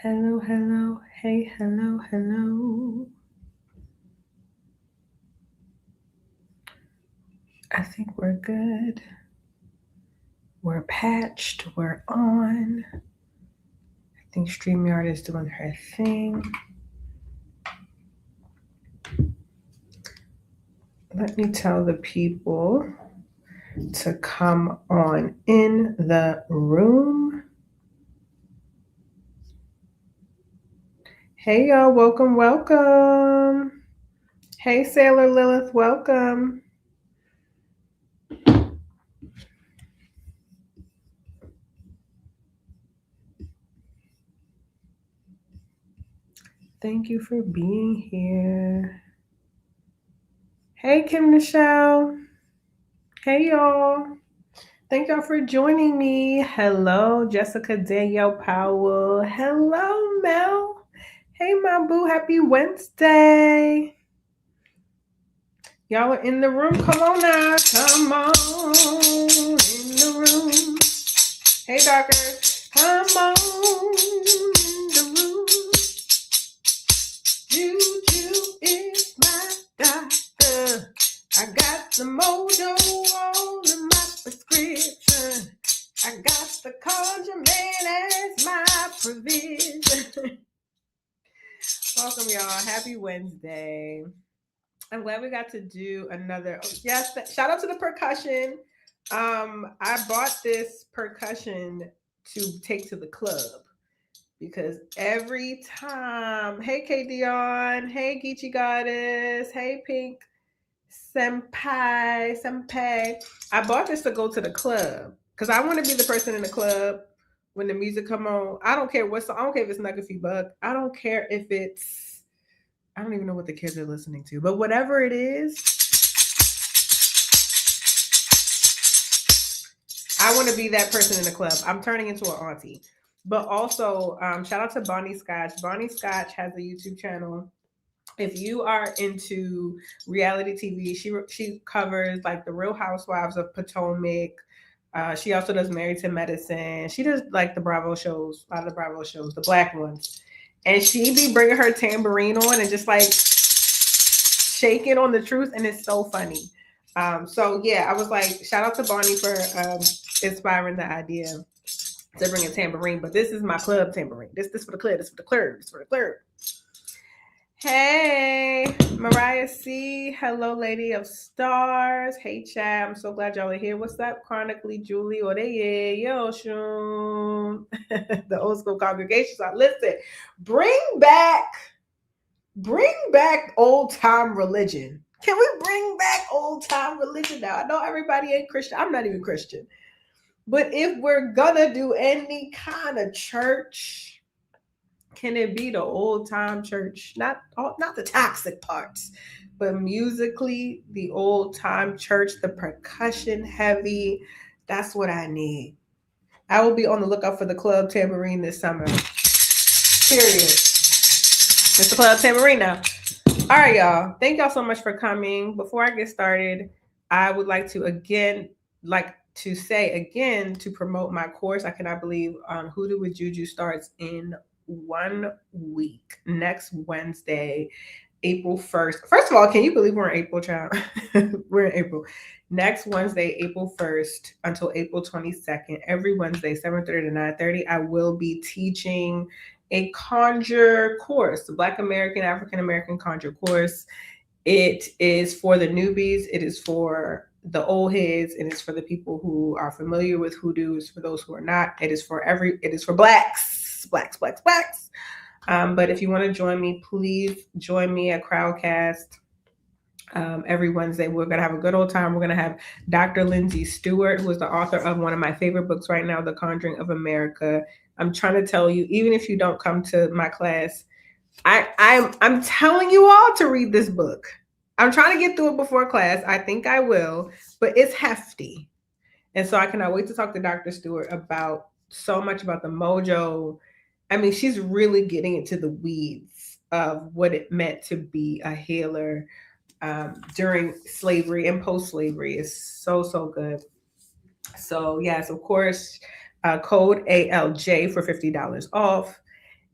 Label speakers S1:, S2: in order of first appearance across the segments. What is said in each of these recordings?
S1: Hello, hello, hey, hello, hello. I think we're good. We're patched, we're on. I think StreamYard is doing her thing. Let me tell the people to come on in the room. Hey, y'all, welcome, welcome. Hey, Sailor Lilith, welcome. Thank you for being here. Hey, Kim Michelle. Hey, y'all. Thank y'all for joining me. Hello, Jessica Danielle Powell. Hello, Mel. Hey, my boo. Happy Wednesday. Y'all are in the room. Come on now. Come on in the room. Hey, Darker. Come on in the room. Juju is my doctor. I got the mojo all in my prescription. I got the conjure man as my provision. Welcome, y'all. Happy Wednesday. I'm glad we got to do another. Oh, yes, shout out to the percussion. I bought this percussion to take to the club because every time, hey K Dion, hey Geechee Goddess, hey Pink Senpai, I bought this to go to the club because I want to be the person in the club when the music come on. I don't care what song. I don't care if it's Nuggafy Buck. I don't care if it's, I don't even know what the kids are listening to, but whatever it is, I want to be that person in the club. I'm turning into an auntie. But also, shout out to Bonnie Scotch. Bonnie Scotch has a YouTube channel. If you are into reality TV, she covers like the Real Housewives of Potomac. She also does Married to Medicine. She does like the Bravo shows, a lot of the Bravo shows, the black ones. And she be bringing her tambourine on and just like shaking on the truth, and it's so funny. So yeah, I was like, shout out to Bonnie for inspiring the idea to bring a tambourine. But this is my club tambourine. This for the club. This for the club. This for the club. Hey, Mariah C. Hello, Lady of Stars. Hey, Chad. I'm so glad y'all are here. What's up, Chronically Julie? Oreye, yo, Shun. The old school congregations are listen. Bring back old time religion. Can we bring back old time religion now? I know everybody ain't Christian. I'm not even Christian. But if we're gonna do any kind of church, can it be the old time church? Not the toxic parts, but musically, the old time church, the percussion heavy. That's what I need. I will be on the lookout for the club tambourine this summer. Period. It's the club tambourine now. All right, y'all. Thank y'all so much for coming. Before I get started, I would like to say again to promote my course. I cannot believe Hoodoo with Juju starts in 1 week, next Wednesday, April 1st. First of all, can you believe we're in April, child? We're in April. Next Wednesday, April 1st until April 22nd, every Wednesday, 7:30 to 9:30, I will be teaching a conjure course, the Black American, African American conjure course. It is for the newbies. It is for the old heads. It is for the people who are familiar with hoodoo. It's for those who are not. It is for blacks. But if you want to join me, please join me at Crowdcast. Every Wednesday, we're going to have a good old time. We're going to have Dr. Lindsay Stewart, who is the author of one of my favorite books right now, The Conjuring of America. I'm trying to tell you, even if you don't come to my class, I'm telling you all to read this book. I'm trying to get through it before class. I think I will, but it's hefty. And so I cannot wait to talk to Dr. Stewart about so much about the mojo. I mean, she's really getting into the weeds of what it meant to be a healer during slavery and post-slavery. Is so good. So yes, of course, code ALJ for $50 off.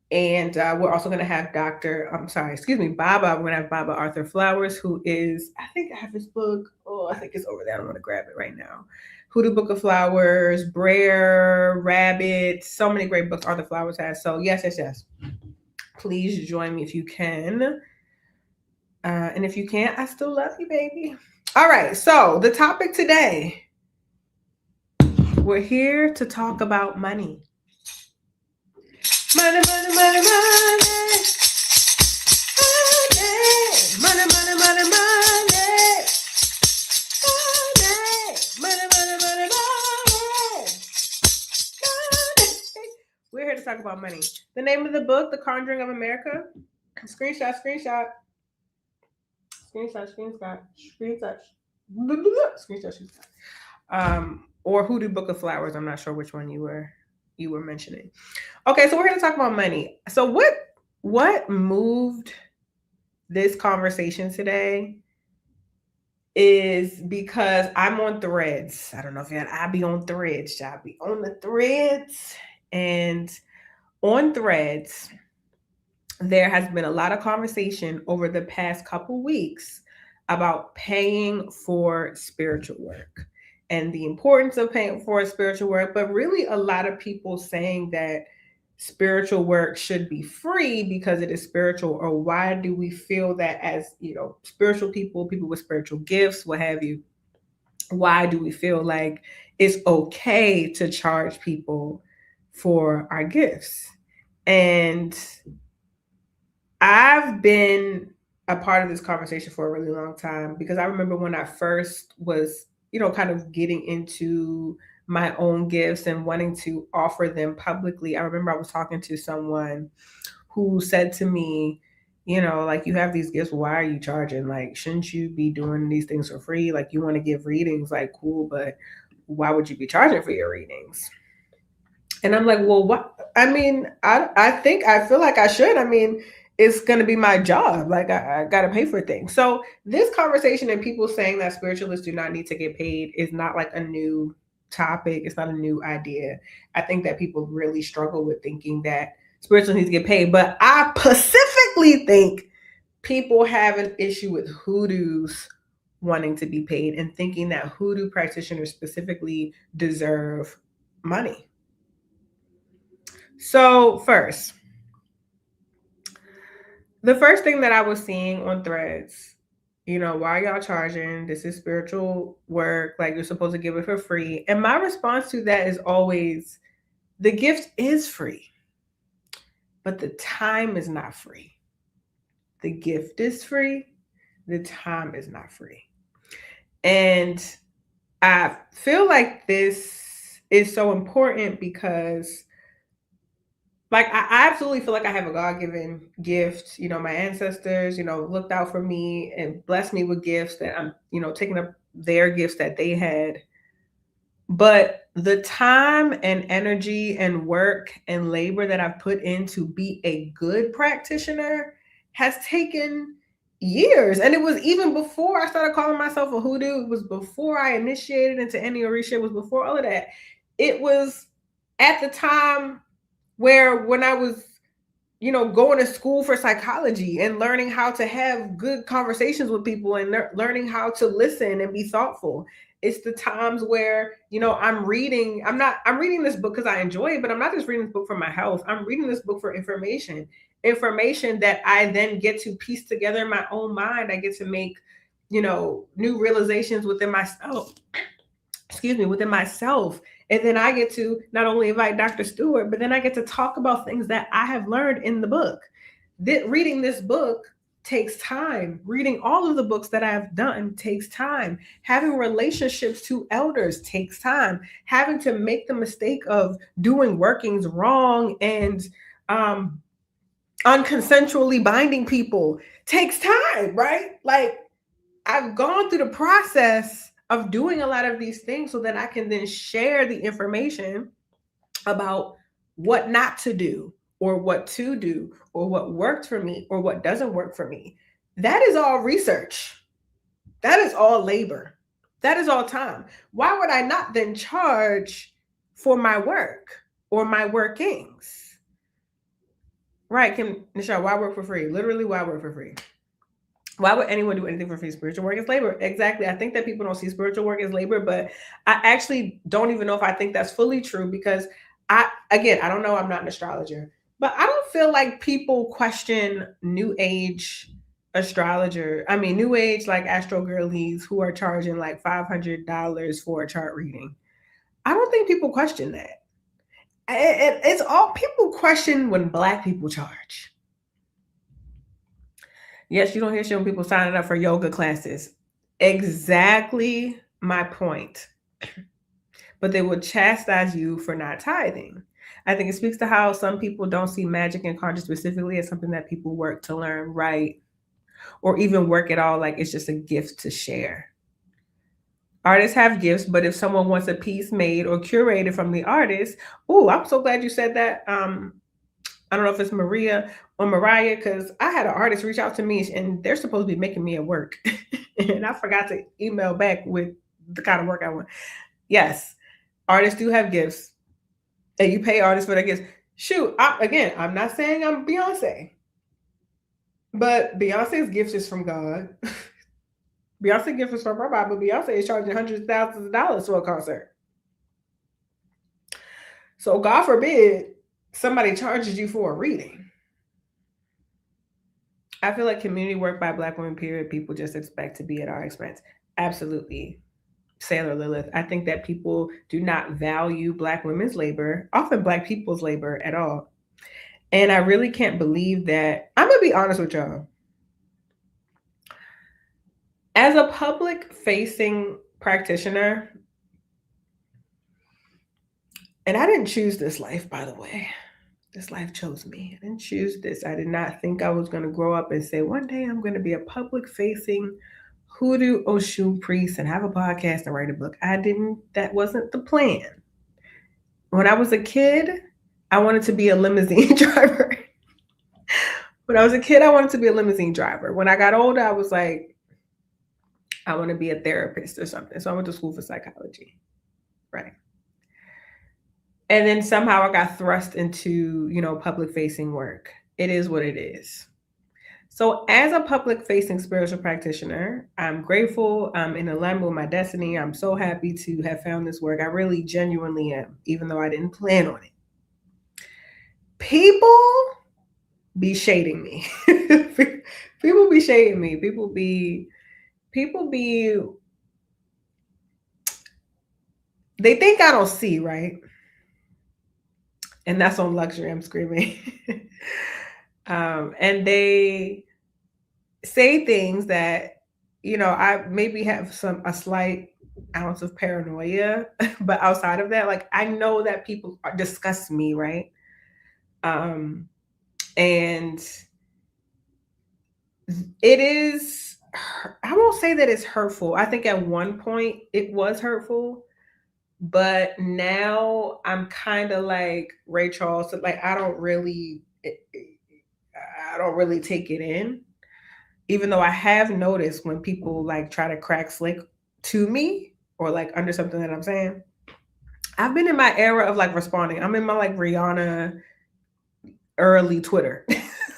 S1: And we're also going to have Baba. We're going to have Baba Arthur Flowers, who is, I think I have his book. Oh, I think it's over there. I'm going to grab it right now. Hoodoo Book of Flowers, Brer, Rabbit, so many great books Arthur Flowers has. So yes. Please join me if you can. And if you can't, I still love you, baby. All right. So the topic today, we're here to talk about money. Money, money, money, money. Money, money, money, money. We're here to talk about money. The name of the book, The Conjuring of America. Screenshot. Or Hoodoo Book of Flowers. I'm not sure which one you were mentioning. Okay, so we're going to talk about money. So what moved this conversation today is because I'm on Threads. I don't know if I be on Threads. I be on the Threads. And on Threads, there has been a lot of conversation over the past couple weeks about paying for spiritual work and the importance of paying for spiritual work, but really a lot of people saying that spiritual work should be free because it is spiritual, or why do we feel that as, spiritual people with spiritual gifts, what have you, why do we feel like it's okay to charge people for our gifts? And I've been a part of this conversation for a really long time, because I remember when I first was, kind of getting into my own gifts and wanting to offer them publicly. I remember I was talking to someone who said to me, like, you have these gifts, why are you charging? Like, shouldn't you be doing these things for free? Like, you want to give readings, like, cool, but why would you be charging for your readings? And I'm like, well, what? I mean, I feel like I should. I mean, it's going to be my job. Like, I got to pay for things. So this conversation and people saying that spiritualists do not need to get paid is not like a new topic. It's not a new idea. I think that people really struggle with thinking that spiritualists need to get paid. But I specifically think people have an issue with hoodoos wanting to be paid and thinking that hoodoo practitioners specifically deserve money. So the first thing that I was seeing on Threads, why are y'all charging? This is spiritual work. Like, you're supposed to give it for free. And my response to that is always, the gift is free, but the time is not free. The gift is free. The time is not free. And I feel like this is so important because, like, I absolutely feel like I have a God-given gift. My ancestors, looked out for me and blessed me with gifts that I'm, taking up their gifts that they had. But the time and energy and work and labor that I've put in to be a good practitioner has taken years. And it was even before I started calling myself a hoodoo. It was before I initiated into any Orisha. It was before all of that. It was at the time where when I was, going to school for psychology and learning how to have good conversations with people and learning how to listen and be thoughtful. It's the times where, I'm reading this book because I enjoy it, but I'm not just reading this book for my health. I'm reading this book for information that I then get to piece together in my own mind. I get to make, new realizations within myself. Within myself. And then I get to not only invite Dr. Stewart, but then I get to talk about things that I have learned in the book. Reading this book takes time. Reading all of the books that I've done takes time. Having relationships to elders takes time. Having to make the mistake of doing workings wrong and unconsensually binding people takes time, right? Like, I've gone through the process of doing a lot of these things so that I can then share the information about what not to do, or what to do, or what worked for me, or what doesn't work for me. That is all research. That is all labor. That is all time. Why would I not then charge for my work or my workings? Right, Kim, Michelle, why work for free? Literally, why work for free? Why would anyone do anything for free? Spiritual work is labor. Exactly. I think that people don't see spiritual work as labor, but I actually don't even know if I think that's fully true because I don't know, I'm not an astrologer, but I don't feel like people question new age new age like astro girlies who are charging like $500 for a chart reading. I don't think people question that. It's all people question when Black people charge. Yes, you don't hear shit when people signing up for yoga classes. Exactly my point. But they will chastise you for not tithing. I think it speaks to how some people don't see magic and conjure specifically as something that people work to learn, right? Or even work at all, like it's just a gift to share. Artists have gifts, but if someone wants a piece made or curated from the artist, oh, I'm so glad you said that. I don't know if it's Maria or Mariah, because I had an artist reach out to me and they're supposed to be making me a work. And I forgot to email back with the kind of work I want. Yes, artists do have gifts. And you pay artists for their gifts. Shoot, I'm not saying I'm Beyonce. But Beyonce's gift is from God. Beyonce's gift is from her Bible. Beyonce is charging hundreds of thousands of dollars for a concert. So God forbid somebody charges you for a reading. I feel like community work by Black women, period, people just expect to be at our expense. Absolutely. Sailor Lilith. I think that people do not value Black women's labor, often Black people's labor at all. And I really can't believe that. I'm going to be honest with y'all. As a public facing practitioner, and I didn't choose this life, by the way. This life chose me. I didn't choose this. I did not think I was going to grow up and say, one day I'm going to be a public facing Hoodoo Oshun priest and have a podcast and write a book. That wasn't the plan. When I was a kid, I wanted to be a limousine driver. When I was a kid, I wanted to be a limousine driver. When I got older, I was like, I want to be a therapist or something. So I went to school for psychology. Right. And then somehow I got thrust into, public facing work. It is what it is. So as a public facing spiritual practitioner, I'm grateful. I'm in alignment with my destiny. I'm so happy to have found this work. I really genuinely am, even though I didn't plan on it. People be shading me. People be shading me. People be they think I don't see, right? And that's on luxury. I'm screaming. And they say things that, I maybe have a slight ounce of paranoia, but outside of that, like I know that people discuss me, right? And it is, I won't say that it's hurtful. I think at one point it was hurtful, but now I'm kind of like Ray Charles, like I don't really take it in, even though I have noticed when people like try to crack slick to me or like under something that I'm saying. I've been in my era of like responding. I'm in my like Rihanna early Twitter.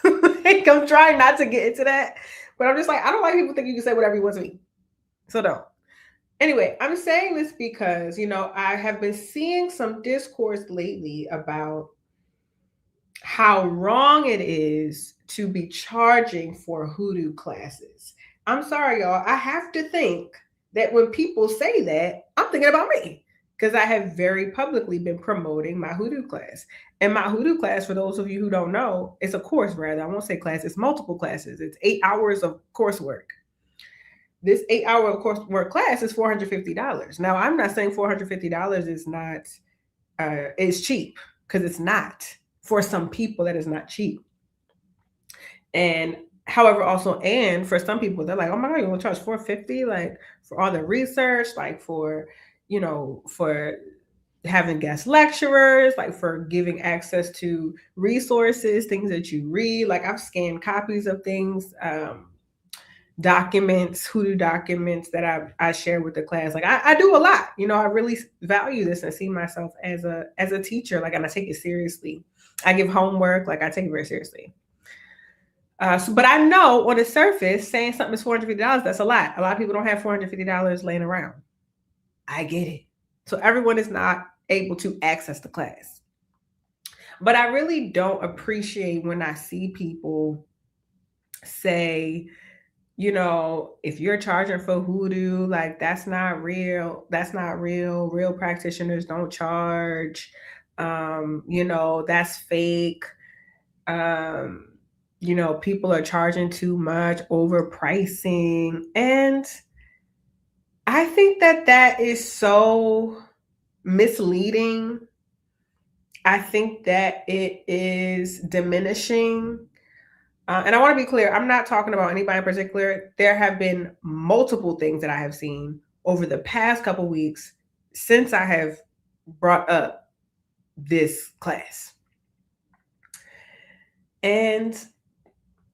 S1: Like I'm trying not to get into that, but I'm just like, I don't like people think you can say whatever you want to me. So don't. Anyway, I'm saying this because, I have been seeing some discourse lately about how wrong it is to be charging for Hoodoo classes. I'm sorry, y'all. I have to think that when people say that, I'm thinking about me because I have very publicly been promoting my Hoodoo class. And my Hoodoo class, for those of you who don't know, it's a course rather. I won't say class, it's multiple classes. It's 8 hours of coursework. This 8-hour coursework class is $450. Now, I'm not saying $450 is not, is cheap, because it's not. For some people, that is not cheap. And however, also, and for some people, they're like, oh my God, you want to charge $450? Like for all the research, like for, for having guest lecturers, like for giving access to resources, things that you read. Like I've scanned copies of things documents, Hoodoo documents that I share with the class. Like I do a lot. I really value this and see myself as a teacher. Like, and I take it seriously. I give homework. Like, I take it very seriously. But I know on the surface, saying something is $450, that's a lot. A lot of people don't have $450 laying around. I get it. So everyone is not able to access the class. But I really don't appreciate when I see people say, if you're charging for Hoodoo, like, that's not real. That's not real. Real practitioners don't charge. That's fake. People are charging too much, overpricing. And I think that is so misleading. I think that it is diminishing. And I want to be clear, I'm not talking about anybody in particular. There have been multiple things that I have seen over the past couple weeks since I have brought up this class. And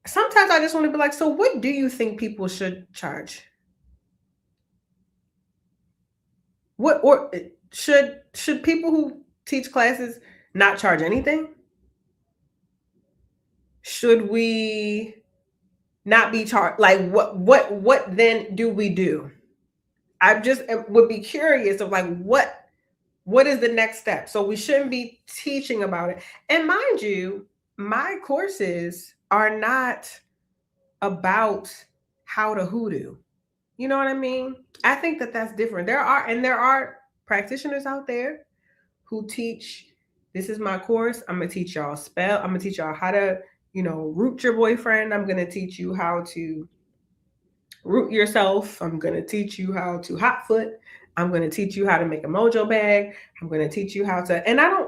S1: sometimes I just want to be like, so what do you think people should charge? What, or should people who teach classes not charge anything? Should we not be charged? Like, what then do we do? I just would be curious of like, what is the next step? So we shouldn't be teaching about it. And mind you, my courses are not about how to hoodoo. You know what I mean? I think that that's different. There are practitioners out there who teach, this is my course. I'm going to teach y'all spell. I'm going to teach y'all how to, root your boyfriend. I'm going to teach you how to root yourself. I'm going to teach you how to hot foot. I'm going to teach you how to make a mojo bag. I'm going to teach you how to, and I'm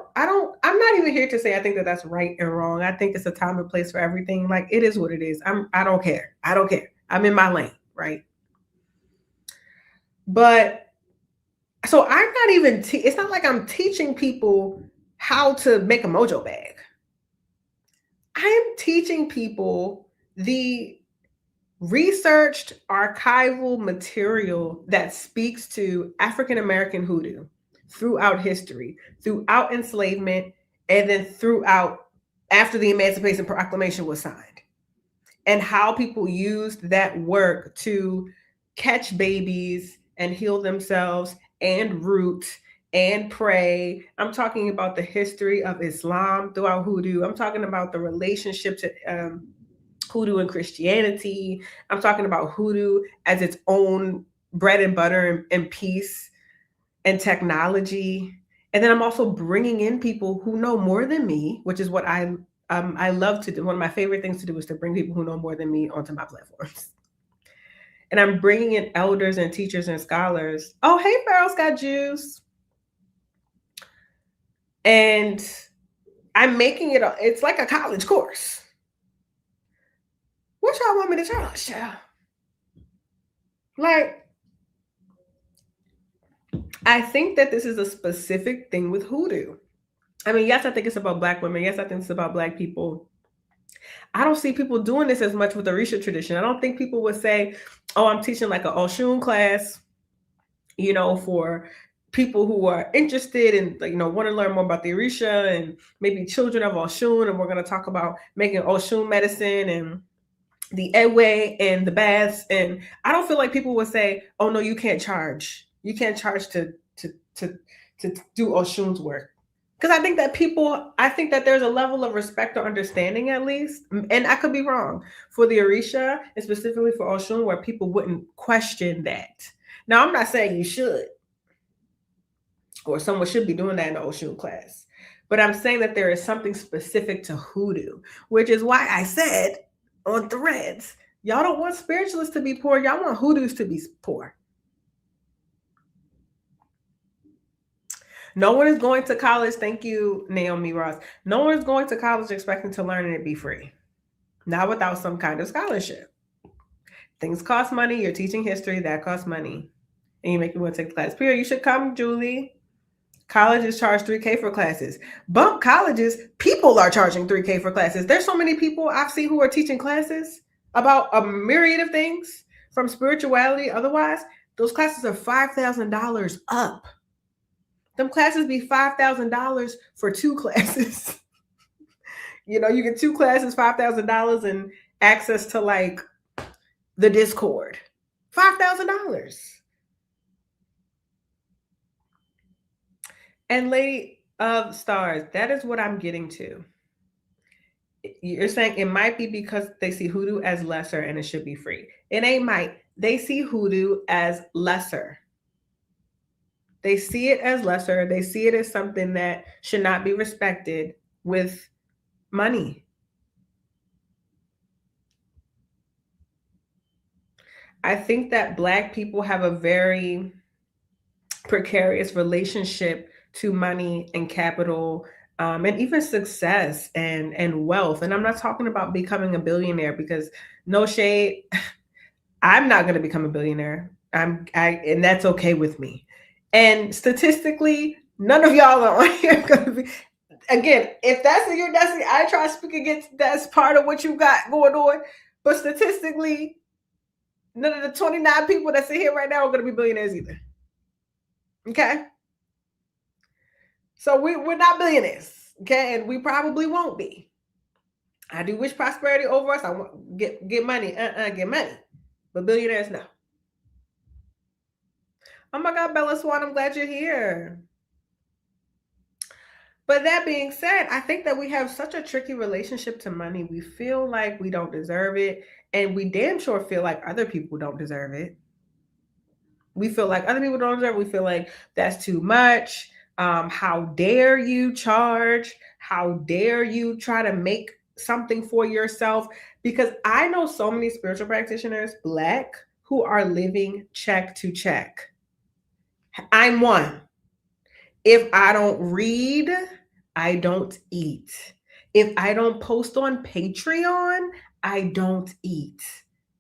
S1: not even here to say I think that that's right and wrong. I think it's a time and place for everything. Like, it is what it is. I don't care. I'm in my lane, right? But so I'm not even, it's not like I'm teaching people how to make a mojo bag. I am teaching people the researched archival material that speaks to African American hoodoo throughout history, throughout enslavement, and then throughout after the Emancipation Proclamation was signed, and how people used that work to catch babies and heal themselves and root and pray. I'm talking about the history of Islam throughout hoodoo. I'm talking about the relationship to hoodoo and Christianity. I'm talking about hoodoo as its own bread and butter and peace and technology. And then I'm also bringing in people who know more than me, which is what I love to do. One of my favorite things to do is to bring people who know more than me onto my platforms. And I'm bringing in elders and teachers and scholars. Oh, hey, Farrell's got juice. And I'm making it, it's like a college course. What y'all want me to charge, y'all? Like, I think that this is a specific thing with hoodoo. I mean, yes, I think it's about Black women. Yes, I think it's about Black people. I don't see people doing this as much with the Orisha tradition. I don't think people would say, oh, I'm teaching like an Oshun class, for people who are interested and want to learn more about the Orisha and maybe children of Oshun. And we're going to talk about making Oshun medicine and the Ewe and the baths. And I don't feel like people would say, oh, no, you can't charge. You can't charge to do Oshun's work. Because I think that there's a level of respect or understanding, at least, and I could be wrong, for the Orisha and specifically for Oshun, where people wouldn't question that. Now, I'm not saying you should, or someone should be doing that in the Oshun class, but I'm saying that there is something specific to hoodoo, which is why I said on Threads, y'all don't want spiritualists to be poor, y'all want hoodoos to be poor. No one is going to college. Thank you, Naomi Ross. No one is going to college expecting to learn and it be free. Not without some kind of scholarship. Things cost money. You're teaching history. That costs money. And you make me want to take the class. Pierre, you should come, Julie. Colleges charge $3,000 for classes. Bump colleges. People are charging $3,000 for classes. There's so many people I've seen who are teaching classes about a myriad of things. from spirituality, otherwise, those classes are $5,000 up. Them classes be $5,000 for 2 classes. You know, you get 2 classes, $5,000, and access to like the Discord. $5,000. And Lady of Stars, that is what I'm getting to. You're saying it might be because they see Hoodoo as lesser and it should be free. It ain't might. They see Hoodoo as lesser. They see it as lesser. They see it as something that should not be respected with money. I think that Black people have a very precarious relationship to money and capital, and even success and wealth. And I'm not talking about becoming a billionaire, because no shade, I'm not going to become a billionaire. And that's okay with me. And statistically, none of y'all are going to be. Again, if that's in your destiny, I try to speak against that's part of what you got going on. But statistically, none of the 29 people that sit here right now are going to be billionaires either. Okay? So we're not billionaires. Okay? And we probably won't be. I do wish prosperity over us. I want get money. Get money. But billionaires, no. Oh my God, Bella Swan, I'm glad you're here. But that being said, I think that we have such a tricky relationship to money. We feel like we don't deserve it, and we damn sure feel like other people don't deserve it. We feel like other people don't deserve it. We feel like that's too much. How dare you charge? How dare you try to make something for yourself? Because I know so many spiritual practitioners, Black, who are living check to check. I'm one. If I don't read, I don't eat. If I don't post on Patreon, I don't eat.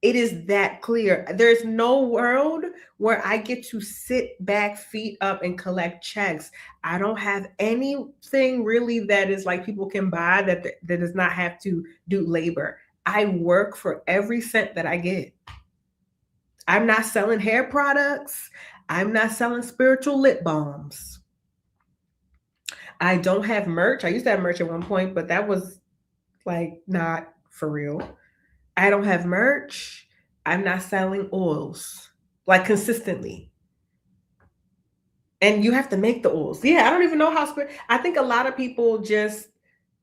S1: It is that clear. There's no world where I get to sit back, feet up, and collect checks. I don't have anything really that is like people can buy that does not have to do labor. I work for every cent that I get. I'm not selling hair products. I'm not selling spiritual lip balms. I don't have merch. I used to have merch at one point, but that was like not for real. I don't have merch. I'm not selling oils like consistently. And you have to make the oils. Yeah, I don't even know how. I think a lot of people just,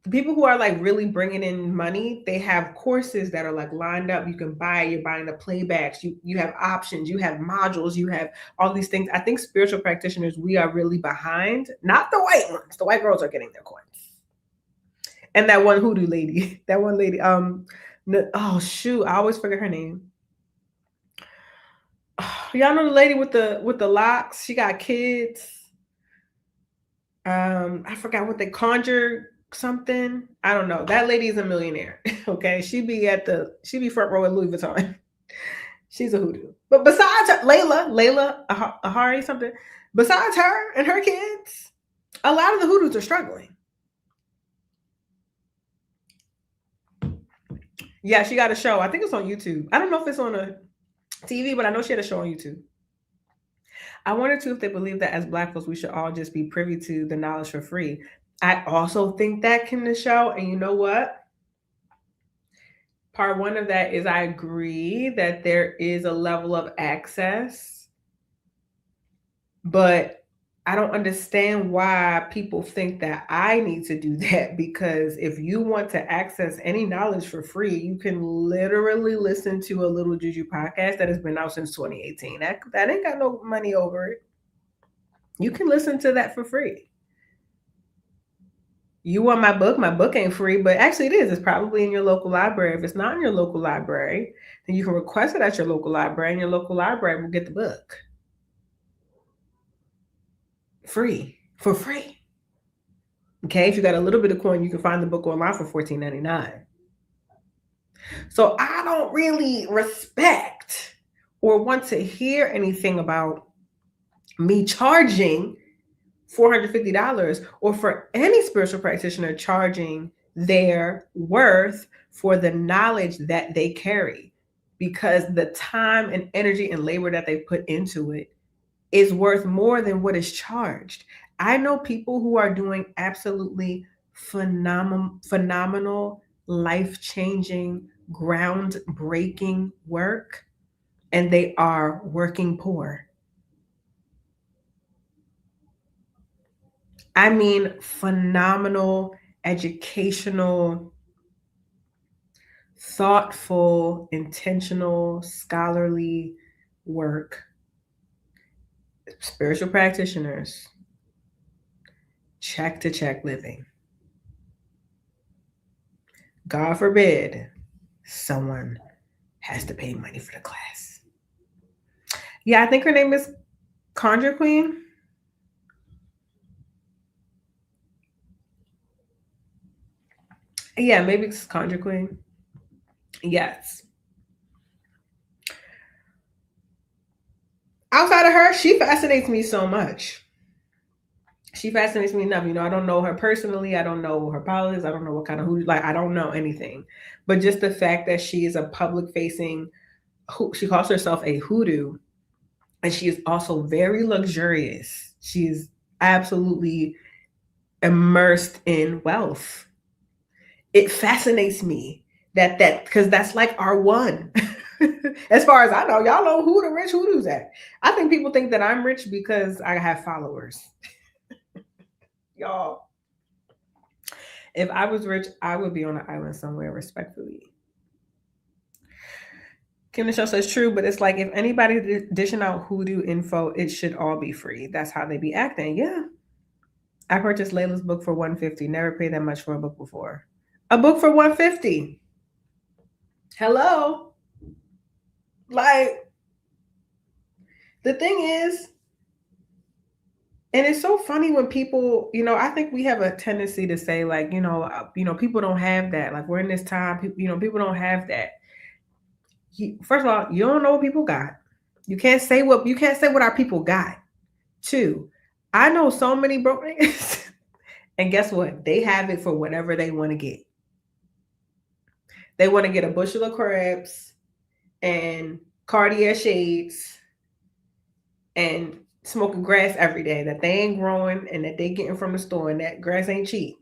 S1: the people who are like really bringing in money, they have courses that are like lined up. You can buy, you're buying the playbacks. You have options, you have modules, you have all these things. I think spiritual practitioners, we are really behind. Not the white ones. The white girls are getting their coins. And that one Hoodoo lady, oh shoot, I always forget her name. Y'all know the lady with the locks? She got kids. I forgot what they conjure something. I don't know. That lady is a millionaire. Okay, she be front row at Louis Vuitton. She's a Hoodoo. But besides her, Layla Ahari something. Besides her and her kids, a lot of the Hoodoos are struggling. Yeah, she got a show. I think it's on YouTube. I don't know if it's on a TV, but I know she had a show on YouTube. I wonder too if they believe that as Black folks, we should all just be privy to the knowledge for free. I also think that can the show. And you know what? Part one of that is I agree that there is a level of access, but I don't understand why people think that I need to do that, because if you want to access any knowledge for free, you can literally listen to a Little Juju podcast that has been out since 2018. That ain't got no money over it. You can listen to that for free. You want my book? My book ain't free, but actually it is. It's probably in your local library. If it's not in your local library, then you can request it at your local library, and your local library will get the book. For free. Okay, if you got a little bit of coin, you can find the book online for $14.99. So I don't really respect or want to hear anything about me charging $450 or for any spiritual practitioner charging their worth for the knowledge that they carry. because the time and energy and labor that they put into it is worth more than what is charged. I know people who are doing absolutely phenomenal, life-changing, groundbreaking work, and they are working poor. I mean, phenomenal, educational, thoughtful, intentional, scholarly work. Spiritual practitioners, check to check living. God forbid someone has to pay money for the class. Yeah, I think her name is Conjure Queen. Yeah, maybe it's Conjure Queen. Yes. Outside of her, she fascinates me so much. She fascinates me enough. I don't know her personally. I don't know her politics. I don't know what kind of who. Like, I don't know anything. But just the fact that she is a public facing, she calls herself a hoodoo, and she is also very luxurious. She is absolutely immersed in wealth. It fascinates me that because that's like our one. As far as I know, y'all know who the rich hoodoos at. I think people think that I'm rich because I have followers. Y'all, if I was rich, I would be on an island somewhere, respectfully. Kim Michelle says true, but it's like if anybody dishing out hoodoo info, it should all be free. That's how they be acting. Yeah. I purchased Layla's book for $150. Never paid that much for a book before. A book for $150. Hello. Like, the thing is, and it's so funny when people, I think we have a tendency to say like, people don't have that. Like, we're in this time, people don't have that. First of all, you don't know what people got. You can't say what our people got. Two, I know so many broke niggas, and guess what? They have it for whatever they want to get. They want to get a bushel of crabs and Cartier shades and smoking grass every day that they ain't growing and that they getting from the store, and that grass ain't cheap.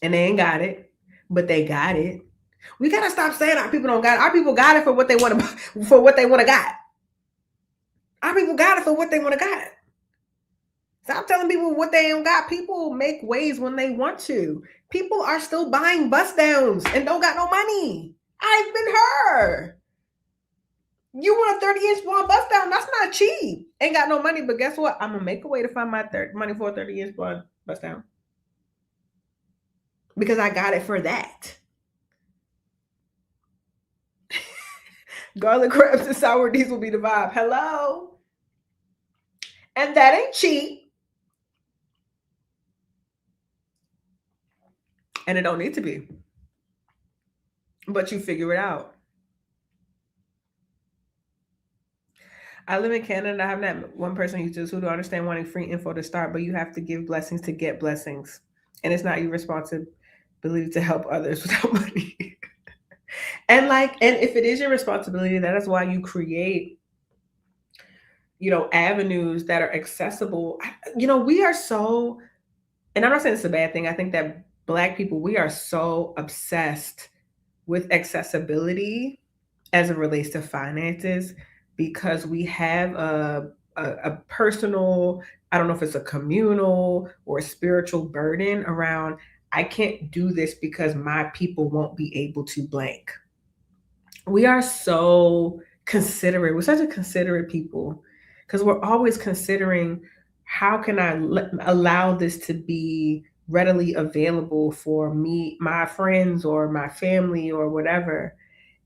S1: And they ain't got it, but they got it. We gotta stop saying our people don't got it. Our people got it for what they want to got. Our people got it for what they want to got. Stop telling people what they ain't got. People make ways when they want to. People are still buying bust downs and don't got no money. I've been her. You want a 30-inch blonde bust down? That's not cheap. Ain't got no money, but guess what? I'm gonna make a way to find my money for a 30-inch blonde bust down because I got it for that. Garlic crabs and sour diesel will be the vibe. Hello, and that ain't cheap. And it don't need to be. But you figure it out. I live in Canada. I have that one person who does Hoodoo. Understand wanting free info to start, but you have to give blessings to get blessings. And it's not your responsibility to help others without money. And if it is your responsibility, that is why you create, avenues that are accessible. We are so, and I'm not saying it's a bad thing. I think that Black people, we are so obsessed with accessibility as it relates to finances because we have a personal, I don't know if it's a communal or a spiritual burden around, I can't do this because my people won't be able to blank. We are so considerate. We're such a considerate people because we're always considering, how can I allow this to be readily available for me, my friends, or my family, or whatever.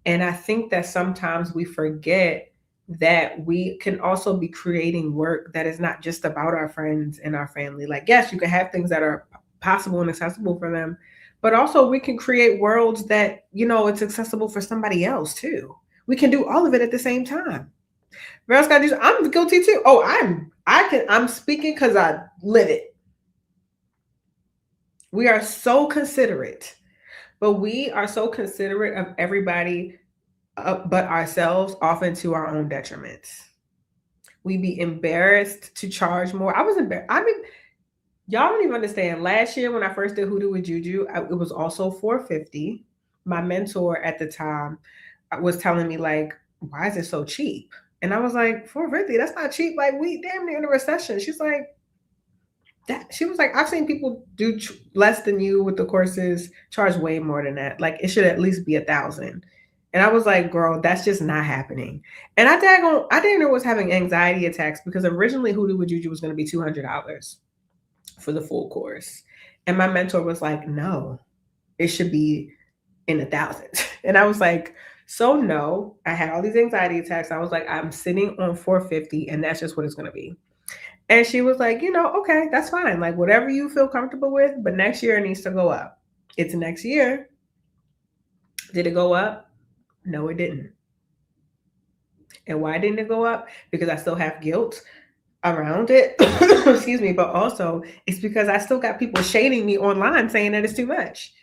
S1: And I think that sometimes we forget that we can also be creating work that is not just about our friends and our family. Like, yes, you can have things that are possible and accessible for them, but also we can create worlds that, it's accessible for somebody else too. We can do all of it at the same time. I'm guilty too. Oh, I'm speaking because I live it. We are so considerate, but we are so considerate of everybody but ourselves, often to our own detriment. We be embarrassed to charge more. I was embarrassed. I mean, y'all don't even understand. Last year when I first did Hoodoo with Juju, it was also $450. My mentor at the time was telling me like, why is it so cheap? And I was like, $450, that's not cheap. Like, we damn near in a recession. She's like, she was like, I've seen people do less than you with the courses, charge way more than that. Like, it should at least be 1,000. And I was like, girl, that's just not happening. And I didn't know I was having anxiety attacks because originally Hoodoo with Juju was going to be $200 for the full course. And my mentor was like, no, it should be in 1,000. And I was like, so no, I had all these anxiety attacks. I was like, I'm sitting on 450 and that's just what it's going to be. And she was like, okay, that's fine. Like, whatever you feel comfortable with, but next year it needs to go up. It's next year. Did it go up? No, it didn't. And why didn't it go up? Because I still have guilt around it. Excuse me. But also, it's because I still got people shading me online saying that it's too much.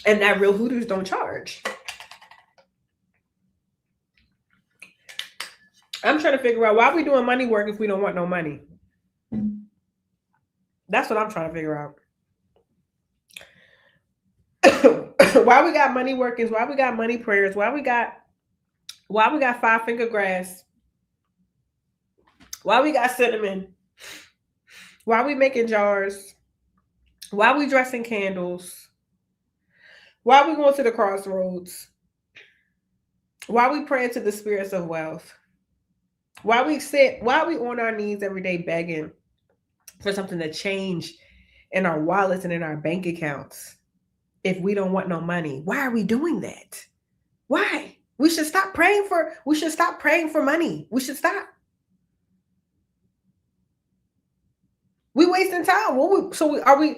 S1: And that real Hoodoos don't charge. I'm trying to figure out why we doing money work if we don't want no money. That's what I'm trying to figure out. Why we got money workings? Why we got money prayers? Why we got 5-finger grass? Why we got cinnamon? Why we making jars? Why we dressing candles? Why we going to the crossroads? Why we praying to the spirits of wealth? Why we on our knees every day begging for something to change in our wallets and in our bank accounts if we don't want no money? Why are we doing that? Why? We should stop praying for money. We should stop. We wasting time. Are we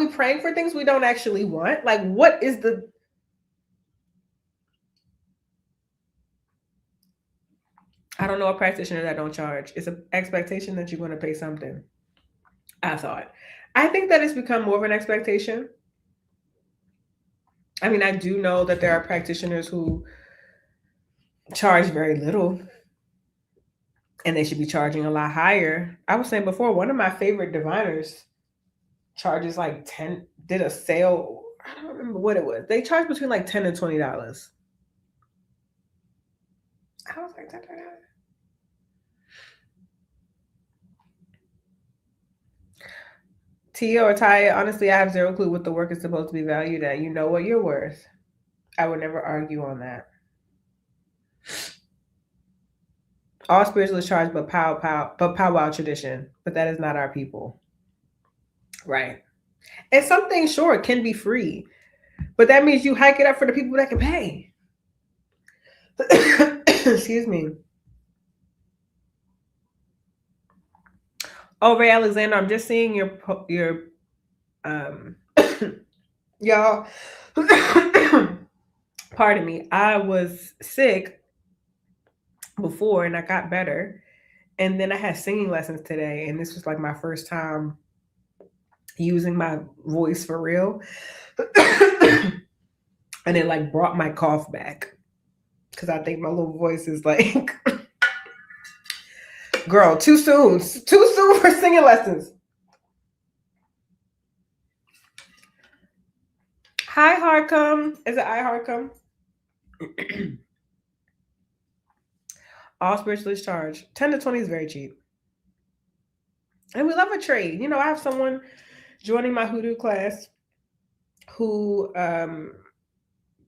S1: praying for things we don't actually want? Like, what is the... I don't know a practitioner that don't charge. It's an expectation that you're going to pay something. I think that it's become more of an expectation. I mean, I do know that there are practitioners who charge very little and they should be charging a lot higher. I was saying before, one of my favorite diviners charges like 10, did a sale. I don't remember what it was. They charged between like $10 and $20. I was like, $10. Tia or Taya, honestly, I have zero clue what the work is supposed to be valued at. You know what you're worth. I would never argue on that. All spiritualists charge but powwow tradition, but that is not our people. Right. And some things, sure, can be free, but that means you hike it up for the people that can pay. Excuse me. Oh, Ray Alexander, I'm just seeing your y'all. Pardon me. I was sick before and I got better. And then I had singing lessons today. And this was like my first time using my voice for real. And it like brought my cough back. Because I think my little voice is like, girl, too soon. Too soon for singing lessons. Hi, Hardcome. Is it I Hardcome? All spiritualists charge. 10 to 20 is very cheap. And we love a trade. You know, I have someone joining my Hoodoo class who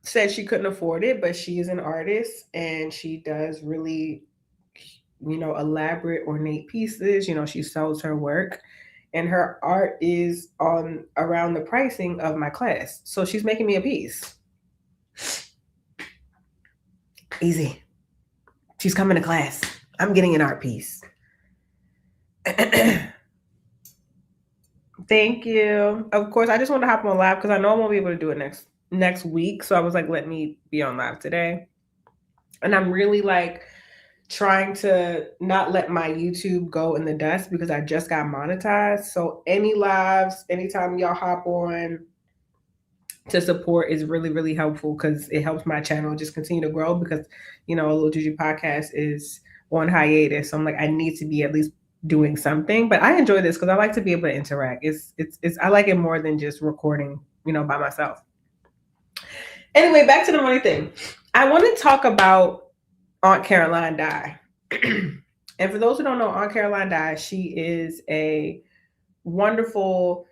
S1: said she couldn't afford it, but she is an artist and she does really, elaborate, ornate pieces. She sells her work and her art is on around the pricing of my class. So she's making me a piece. Easy. She's coming to class. I'm getting an art piece. Thank you. Of course, I just want to hop on live because I know I won't be able to do it next week. So I was like, let me be on live today. And I'm really like trying to not let my YouTube go in the dust because I just got monetized. So any lives, anytime y'all hop on, to support is really, really helpful because it helps my channel just continue to grow because, a Little Juju podcast is on hiatus. So I'm like, I need to be at least doing something. But I enjoy this because I like to be able to interact. It's I like it more than just recording, by myself. Anyway, back to the money thing. I want to talk about Aunt Caroline Dye. And for those who don't know, Aunt Caroline Dye, she is a wonderful,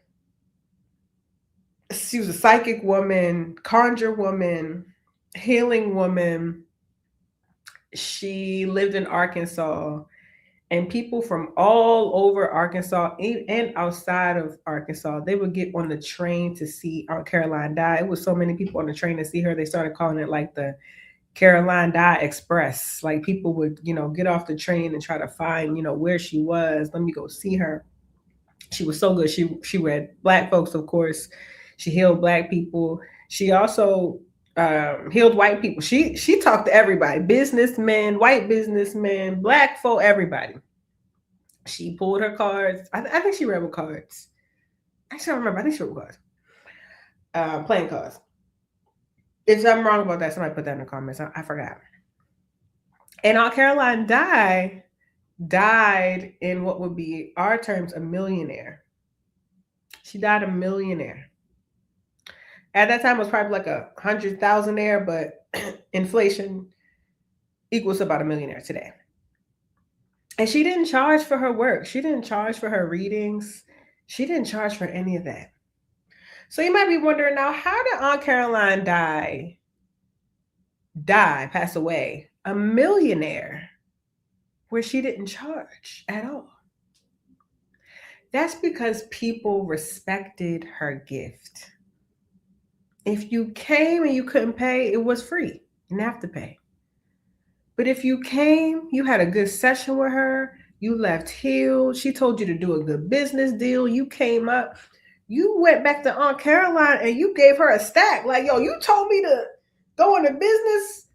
S1: she was a psychic woman, conjure woman, healing woman. She lived in Arkansas, and people from all over Arkansas and outside of Arkansas, they would get on the train to see Aunt Caroline Dye. It was so many people on the train to see her, they started calling it like the Caroline Dye Express. Like people would, get off the train and try to find, where she was. Let me go see her. She was so good. She read Black folks, of course. She healed Black people. She also healed white people. She talked to everybody, businessmen, white businessmen, Black folk, everybody. She pulled her cards. I think she read with cards. Actually, I don't remember. I think she read with cards. Playing cards. If I'm wrong about that, somebody put that in the comments. I forgot. And Aunt Caroline died in what would be our terms a millionaire. She died a millionaire. At that time, it was probably like 100,000-aire, but inflation equals about a millionaire today. And she didn't charge for her work. She didn't charge for her readings. She didn't charge for any of that. So you might be wondering now, how did Aunt Caroline pass away, a millionaire, where she didn't charge at all? That's because people respected her gift. If you came and you couldn't pay, it was free. You didn't have to pay. But if you came, you had a good session with her, you left healed, she told you to do a good business deal, you came up, you went back to Aunt Caroline and you gave her a stack. Like, yo, you told me to go into business.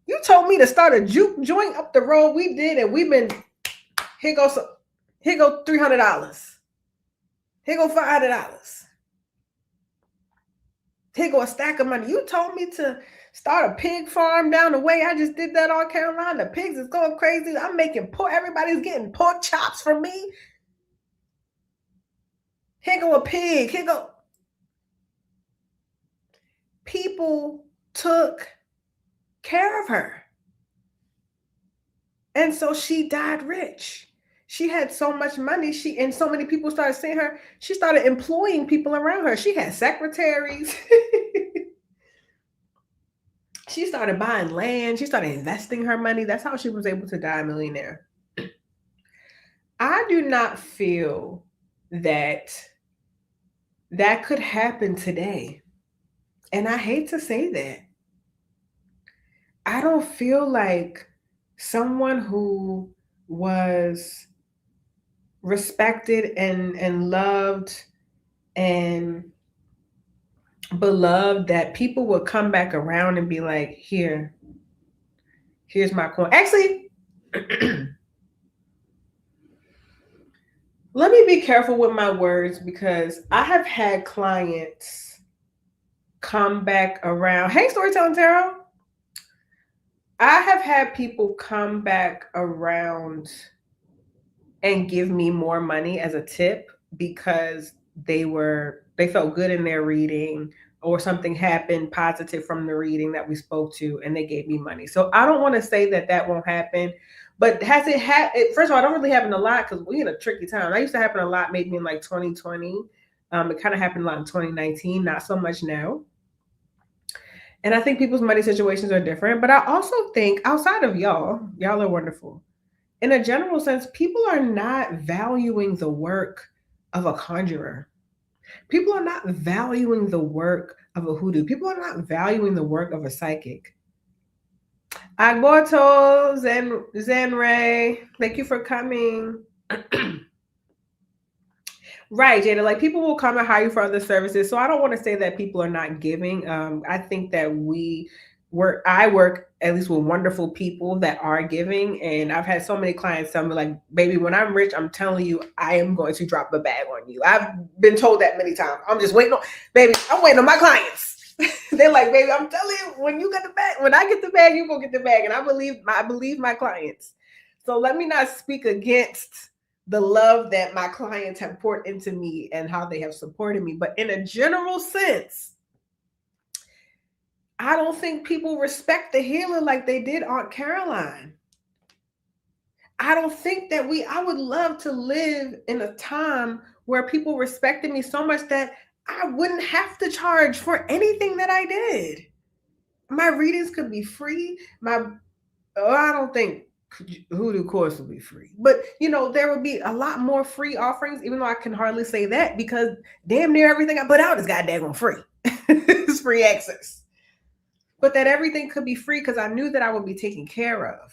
S1: You told me to start a juke joint up the road. We did, and we've been, here go $300. Here go $500. Here go a stack of money. You told me to start a pig farm down the way. I just did that on Carolina. The pigs is going crazy. I'm making pork. Everybody's getting pork chops from me. Here go a pig. Here go. People took care of her. And so she died rich. She had so much money. And so many people started seeing her. She started employing people around her. She had secretaries. She started buying land. She started investing her money. That's how she was able to die a millionaire. I do not feel that could happen today. And I hate to say that. I don't feel like someone who was respected and loved and beloved, that people would come back around and be like, here's my coin. Actually, let me be careful with my words, because I have had clients come back around. Hey, Storytelling Tarot. I have had people come back around and give me more money as a tip because they felt good in their reading, or something happened positive from the reading that we spoke to, and they gave me money. So I don't want to say that won't happen, but has it happened? First of all, I don't really happen a lot because we're in a tricky time. I used to happen a lot maybe in like 2020. It kind of happened a lot in 2019, not so much now. And I think people's money situations are different, but I also think outside of y'all are wonderful. In a general sense, people are not valuing the work of a conjurer. People are not valuing the work of a hoodoo. People are not valuing the work of a psychic. Agboto, Zenray, thank you for coming. Right, Jada, like people will come and hire you for other services. So I don't want to say that people are not giving. I think that I work at least with wonderful people that are giving. And I've had so many clients tell me like, baby, when I'm rich, I'm telling you, I am going to drop a bag on you. I've been told that many times. I'm just waiting on, baby, I'm waiting on my clients. They're like, baby, I'm telling you, when you get the bag, when I get the bag, you gonna get the bag. And I believe my clients. So let me not speak against the love that my clients have poured into me and how they have supported me. But in a general sense, I don't think people respect the healer like they did Aunt Caroline. I don't think that I would love to live in a time where people respected me so much that I wouldn't have to charge for anything that I did. My readings could be free. I don't think Hoodoo course would be free. But, there would be a lot more free offerings, even though I can hardly say that because damn near everything I put out is goddamn free. It's free access. But that everything could be free because I knew that I would be taken care of.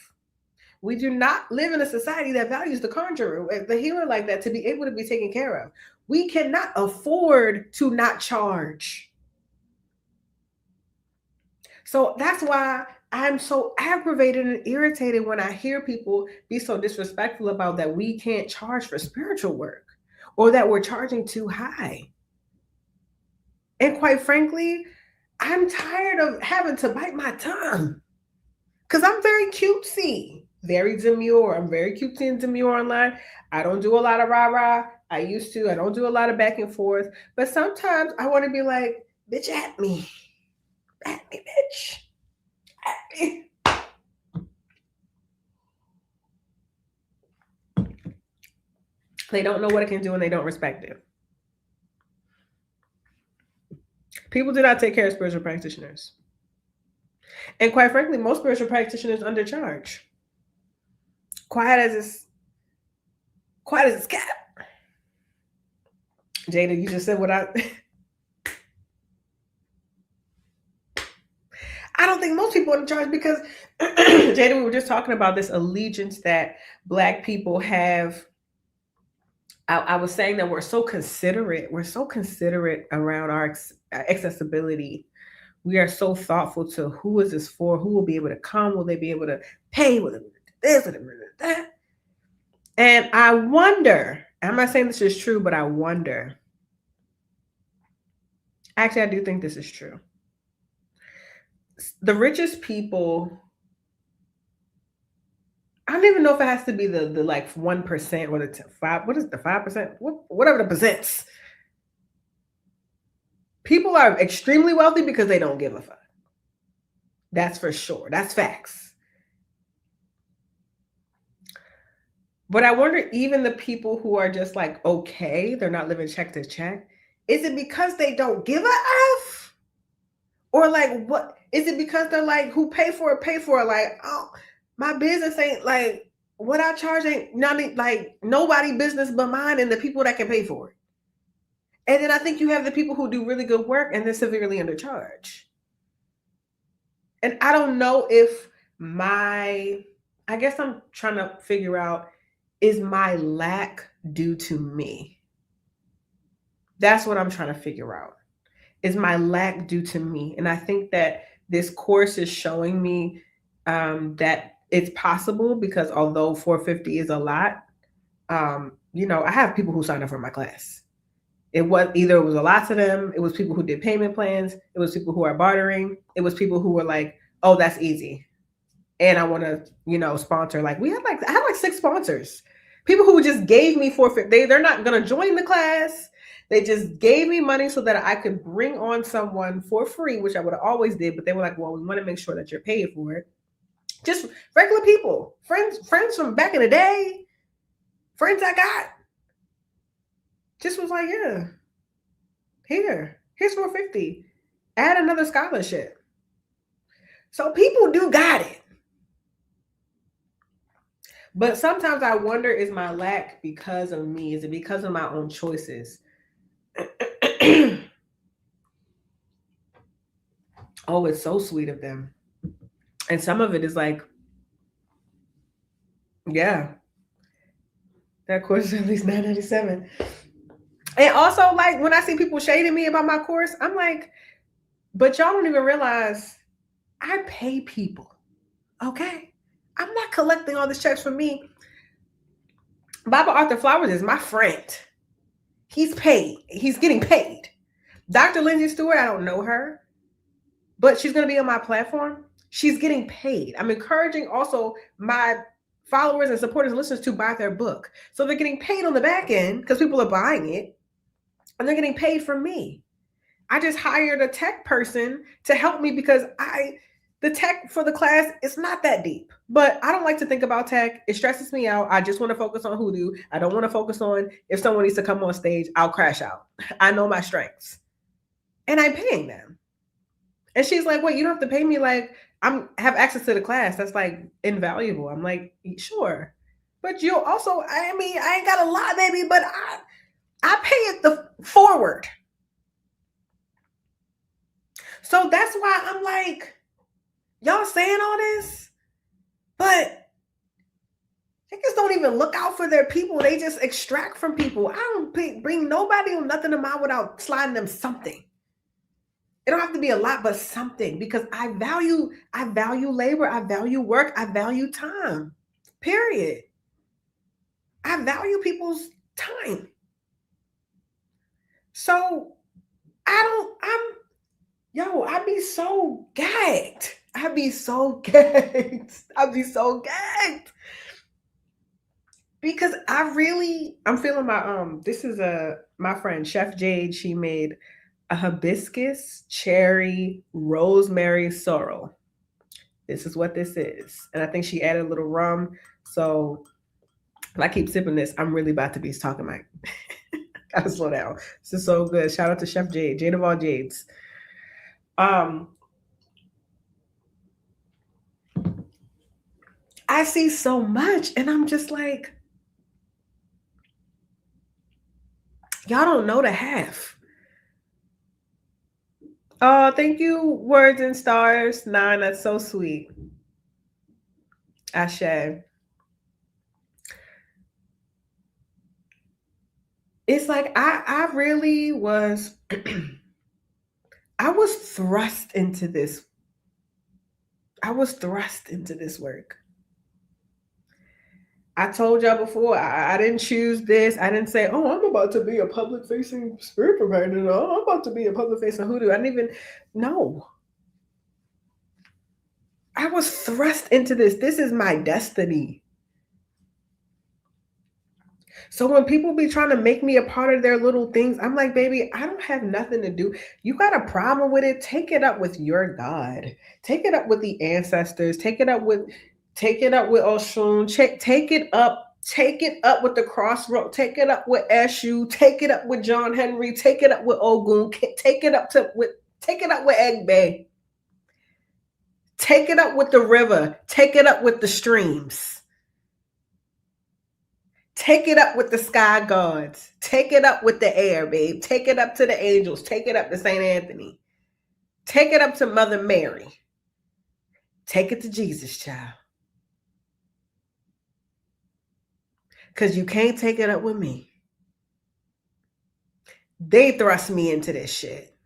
S1: We do not live in a society that values the conjurer, the healer like that, to be able to be taken care of. We cannot afford to not charge. So that's why I'm so aggravated and irritated when I hear people be so disrespectful about that we can't charge for spiritual work or that we're charging too high. And quite frankly, I'm tired of having to bite my tongue because I'm very cutesy, very demure. I'm very cutesy and demure online. I don't do a lot of rah-rah. I used to. I don't do a lot of back and forth. But sometimes I want to be like, bitch, at me. At me, bitch. At me. They don't know what it can do and they don't respect it. People do not take care of spiritual practitioners. And quite frankly, most spiritual practitioners undercharge. Quiet as it's cat. Jada, you just said what I don't think most people undercharge because Jada, we were just talking about this allegiance that Black people have. I was saying that we're so considerate. We're so considerate around our accessibility. We are so thoughtful to who is this for? Who will be able to come? Will they be able to pay? Will they do this? Will they do that? And I wonder, I'm not saying this is true, but I wonder. Actually, I do think this is true. The richest people, I don't even know if it has to be the like 1% or the 5. What is the 5%? Whatever the percents. People are extremely wealthy because they don't give a fuck. That's for sure. That's facts. But I wonder, even the people who are just like, okay, they're not living check to check. Is it because they don't give a F? Or like, what? Is it because they're like, who pay for it? Like, oh, my business ain't like, what I charge ain't like nobody business but mine and the people that can pay for it. And then I think you have the people who do really good work and they're severely undercharged. And I don't know if I guess I'm trying to figure out, is my lack due to me? That's what I'm trying to figure out. Is my lack due to me? And I think that this course is showing me that it's possible, because although $450 is a lot, I have people who signed up for my class. It was a lot to them. It was people who did payment plans. It was people who are bartering. It was people who were like, oh, that's easy. And I want to, sponsor. Like I had like 6 sponsors. People who just gave me $450. They're not going to join the class. They just gave me money so that I could bring on someone for free, which I would have always did. But they were like, well, we want to make sure that you're paid for it. Just regular people, friends from back in the day, friends I got. Just was like, yeah, here's $450. Add another scholarship. So people do got it. But sometimes I wonder, is my lack because of me? Is it because of my own choices? Oh, it's so sweet of them. And some of it is like, yeah, that course is at least $9.97. And also, like, when I see people shading me about my course, I'm like, but y'all don't even realize I pay people, okay? I'm not collecting all these checks for me. Baba Arthur Flowers is my friend. He's paid. He's getting paid. Dr. Lindsay Stewart, I don't know her. but she's going to be on my platform. She's getting paid. I'm encouraging also my followers and supporters and listeners to buy their book. So they're getting paid on the back end because people are buying it, and they're getting paid from me. I just hired a tech person to help me because the tech for the class, it's not that deep, but I don't like to think about tech. It stresses me out. I just want to focus on Hoodoo. I don't want to focus on if someone needs to come on stage, I'll crash out. I know my strengths and I'm paying them. And she's like, wait, you don't have to pay me. Like, I'm have access to the class. That's like invaluable. I'm like, sure. But you'll also, I mean, I ain't got a lot, baby, but I pay it the forward. So that's why I'm like, y'all saying all this, but niggas don't even look out for their people. They just extract from people. I don't bring nobody on nothing of mine without sliding them something. It don't have to be a lot, but something, because I value labor, I value work, I value time. Period. I value people's time. So I'd be so gagged. I'd be so gagged. Because I'm feeling this is my friend, Chef Jade. She made a hibiscus, cherry, rosemary sorrel. This is what this is. And I think she added a little rum. So if I keep sipping this, I'm really about to be talking my gotta slow down. This is so good. Shout out to Chef Jade, Jade of all Jades. I see so much and I'm just like, y'all don't know the half. Oh, thank you, Words and Stars. 9, that's so sweet. Ashe. It's like I really was I was thrust into this. Work. I told y'all before, I didn't choose this. I didn't say, oh, I'm about to be a public-facing spirit provider. Oh, I'm about to be a public-facing hoodoo. I didn't even know. I was thrust into this. This is my destiny. So when people be trying to make me a part of their little things, I'm like, baby, I don't have nothing to do. You got a problem with it? Take it up with your God. Take it up with the ancestors. Take it up with Oshun. Take it up. Take it up with the Crossroad. Take it up with Eshu. Take it up with John Henry. Take it up with Ogun. Take it up with Egbe. Take it up with the river. Take it up with the streams. Take it up with the sky gods. Take it up with the air, babe. Take it up to the angels. Take it up to St. Anthony. Take it up to Mother Mary. Take it to Jesus, child. Because you can't take it up with me. They thrust me into this shit.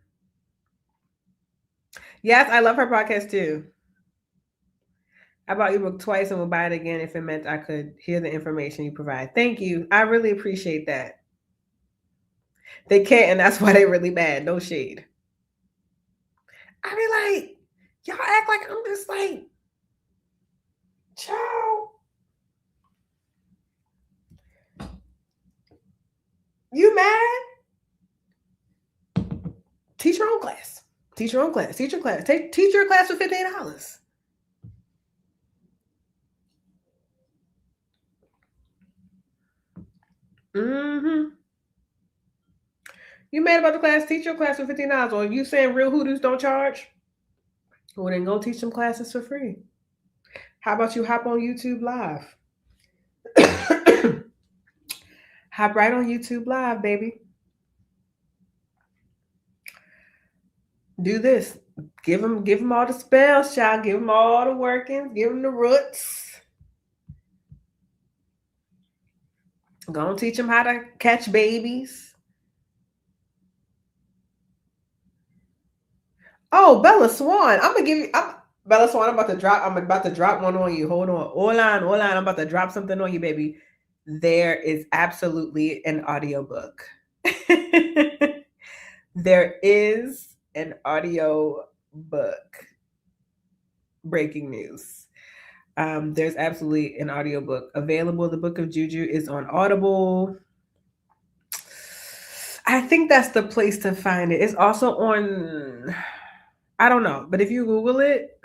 S1: Yes, I love her podcast too. I bought your book twice and will buy it again if it meant I could hear the information you provide. Thank you. I really appreciate that. They can't, and that's why they're really mad. No shade. I be like, y'all act like I'm just like, child. You mad? Teach your own class. Teach your class. Teach your class for $15. Mm-hmm. You mad about the class? Teach your class for $15. Or you saying real hoodoos don't charge? Well, then go teach some classes for free. How about you hop on YouTube Live? Hop right on YouTube Live, baby. Do this. Give them all the spells, child. Give them all the workings. Give them the roots. Go and teach them how to catch babies. Oh, Bella Swan. Bella Swan, I'm about to drop one on you. Hold on. Hold on. I'm about to drop something on you, baby. There is absolutely an audiobook. There is an audio book. Breaking news. There's absolutely an audiobook available. The Book of Juju is on Audible. I think that's the place to find it. It's also on, I don't know, but if you Google it,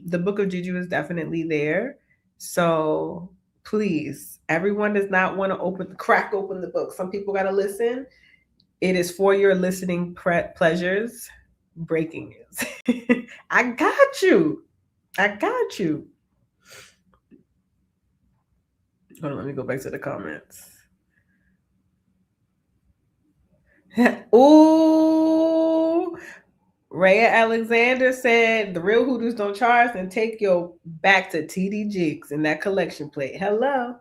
S1: the Book of Juju is definitely there. So please, everyone does not want to crack open the book. Some people got to listen. It is for your listening pleasures. Breaking news. I got you. I got you. Hold on, let me go back to the comments. Ooh, Raya Alexander said the real hoodoos don't charge and take your back to TD Jigs in that collection plate. Hello.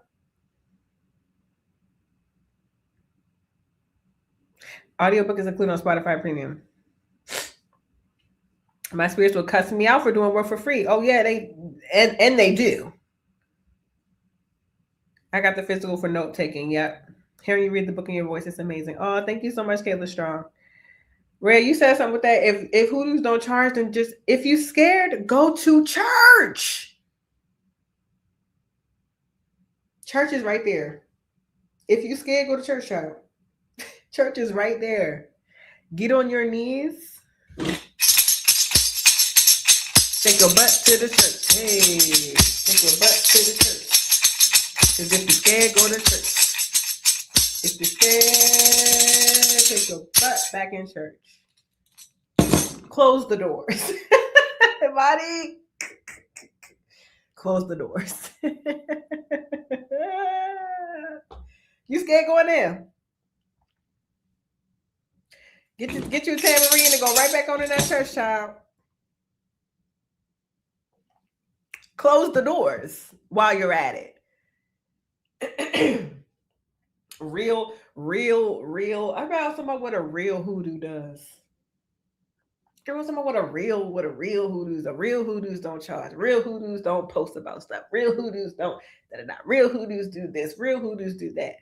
S1: Audiobook is included on Spotify Premium. My spirits will cuss me out for doing work for free. Oh yeah, they do. I got the physical for note taking. Yep. Hearing you read the book in your voice is amazing. Oh, thank you so much, Kayla Strong. Ray, you said something with that. If hoodoos don't charge, then just if you scared, go to church. Church is right there. If you scared, go to church, child. Church is right there. Get on your knees. Take your butt to the church. Hey, take your butt to the church. Because if you're scared, go to church. If you're scared, take your butt back in church. Close the doors. Everybody, close the doors. You scared going there? Get you a tambourine and go right back on in that church, child. Close the doors while you're at it. real. I got somebody what a real hoodoo does. There was somebody what a real hoodoos. A real hoodoos don't charge. Real hoodoos don't post about stuff. Real hoodoos don't. Real hoodoos do this. Real hoodoos do that.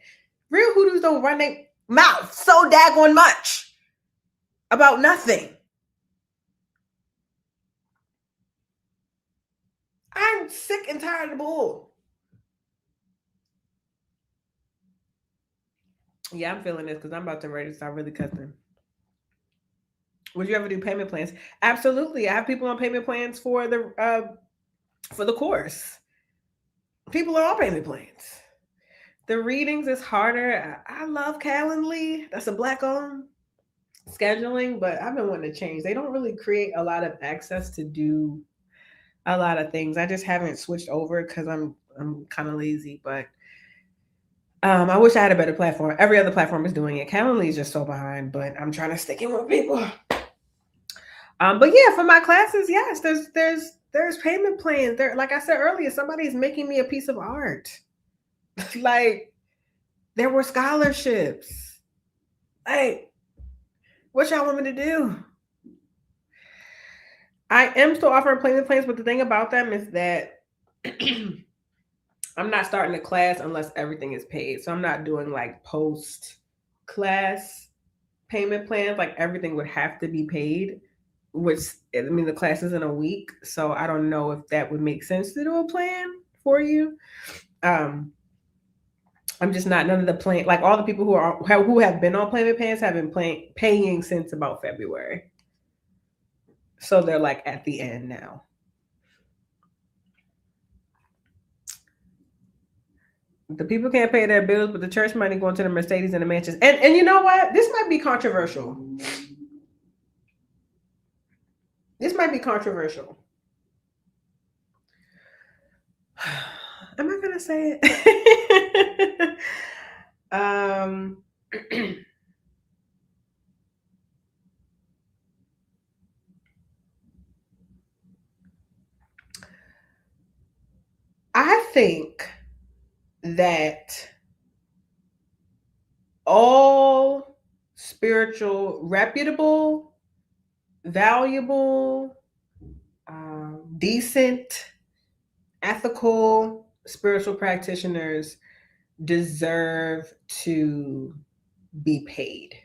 S1: Real hoodoos don't run their mouth so daggone much about nothing. I'm sick and tired of the bull. Yeah, I'm feeling this because I'm about to ready to start really cussing. Would you ever do payment plans? Absolutely. I have people on payment plans for the course. People are on payment plans. The readings is harder. I love Calendly. That's a Black-owned scheduling, but I've been wanting to change. They don't really create a lot of access to do a lot of things. I just haven't switched over because I'm kind of lazy, but I wish I had a better platform. Every other platform is doing it. Calendly is just so behind, but I'm trying to stick in with people. But yeah, for my classes, yes, there's payment plans. There, like I said earlier, somebody's making me a piece of art. Like there were scholarships. Like, what y'all want me to do? I am still offering payment plans, but the thing about them is that I'm not starting a class unless everything is paid. So I'm not doing like post class payment plans. Like everything would have to be paid, which I mean the class is in a week. So I don't know if that would make sense to do a plan for you. I'm just not none of the plan. Like all the people who have been on payment plans have been paying since about February. So they're like at the end now. The people can't pay their bills, but the church money going to the Mercedes and the mansions. And you know what? This might be controversial. This might be controversial. Am I gonna say it? I think that all spiritual, reputable, valuable, decent, ethical spiritual practitioners deserve to be paid.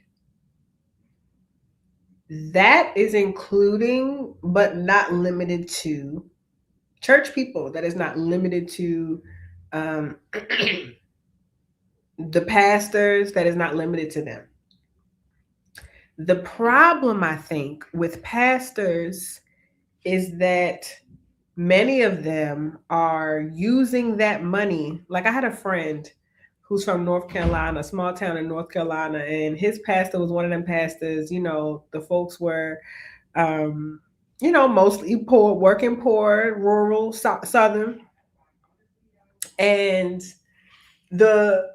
S1: That is including, but not limited to, church people. That is not limited to um, the pastors. That is not limited to them. The problem, I think, with pastors is that many of them are using that money. Like I had a friend who's from North Carolina, a small town in North Carolina, and his pastor was one of them pastors. The folks were, um, mostly poor, working poor, rural, southern, and the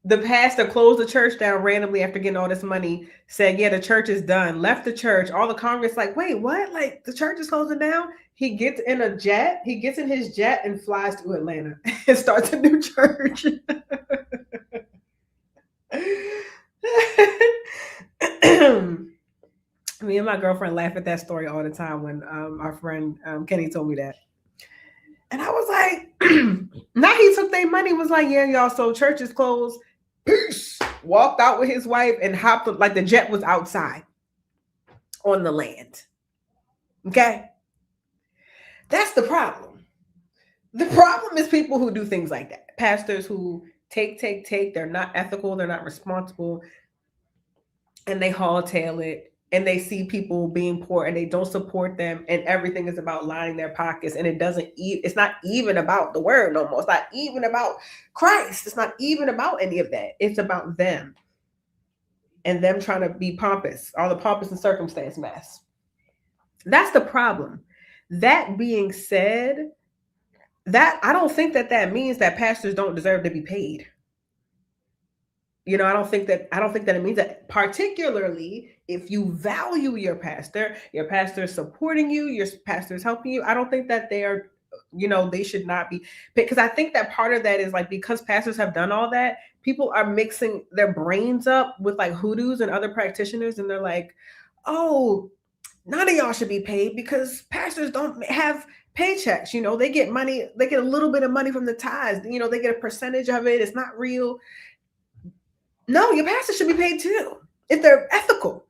S1: the pastor closed the church down randomly after getting all this money, said, yeah, the church is done, left the church. All the Congress like, wait, what? Like the church is closing down? He gets in his jet and flies to Atlanta and starts a new church. Me and my girlfriend laugh at that story all the time when our friend Kenny told me that. And I was like, now he took their money, was like, yeah, y'all, so church is closed. Peace. Walked out with his wife and hopped, like the jet was outside on the land. Okay? That's the problem. The problem is people who do things like that. Pastors who take. They're not ethical. They're not responsible. And they haul-tail it. And they see people being poor and they don't support them. And everything is about lining their pockets. And it's not even about the word no more. It's not even about Christ. It's not even about any of that. It's about them. And them trying to be pompous. All the pompous and circumstance mess. That's the problem. That being said, that I don't think that means that pastors don't deserve to be paid. I don't think that it means that, particularly if you value your pastor is supporting you, your pastor is helping you. I don't think that they are, they should not be, because I think that part of that is like, because pastors have done all that, people are mixing their brains up with like hoodoos and other practitioners. And they're like, oh, none of y'all should be paid because pastors don't have paychecks. They get money, they get a little bit of money from the tithes, they get a percentage of it. It's not real. No, your pastors should be paid too, if they're ethical.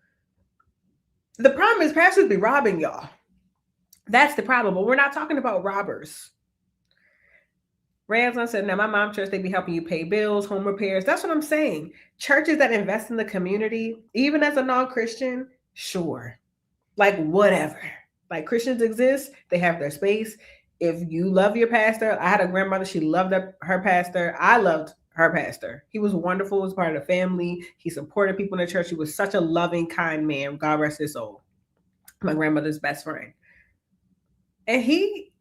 S1: The problem is pastors be robbing y'all. That's the problem. But we're not talking about robbers. Ransom said, now my mom church, they be helping you pay bills, home repairs. That's what I'm saying. Churches that invest in the community, even as a non-Christian, sure. Like whatever. Like Christians exist, they have their space. If you love your pastor, I had a grandmother, she loved her pastor. I loved her pastor. He was wonderful. He was part of the family. He supported people in the church. He was such a loving, kind man. God rest his soul. My grandmother's best friend. And he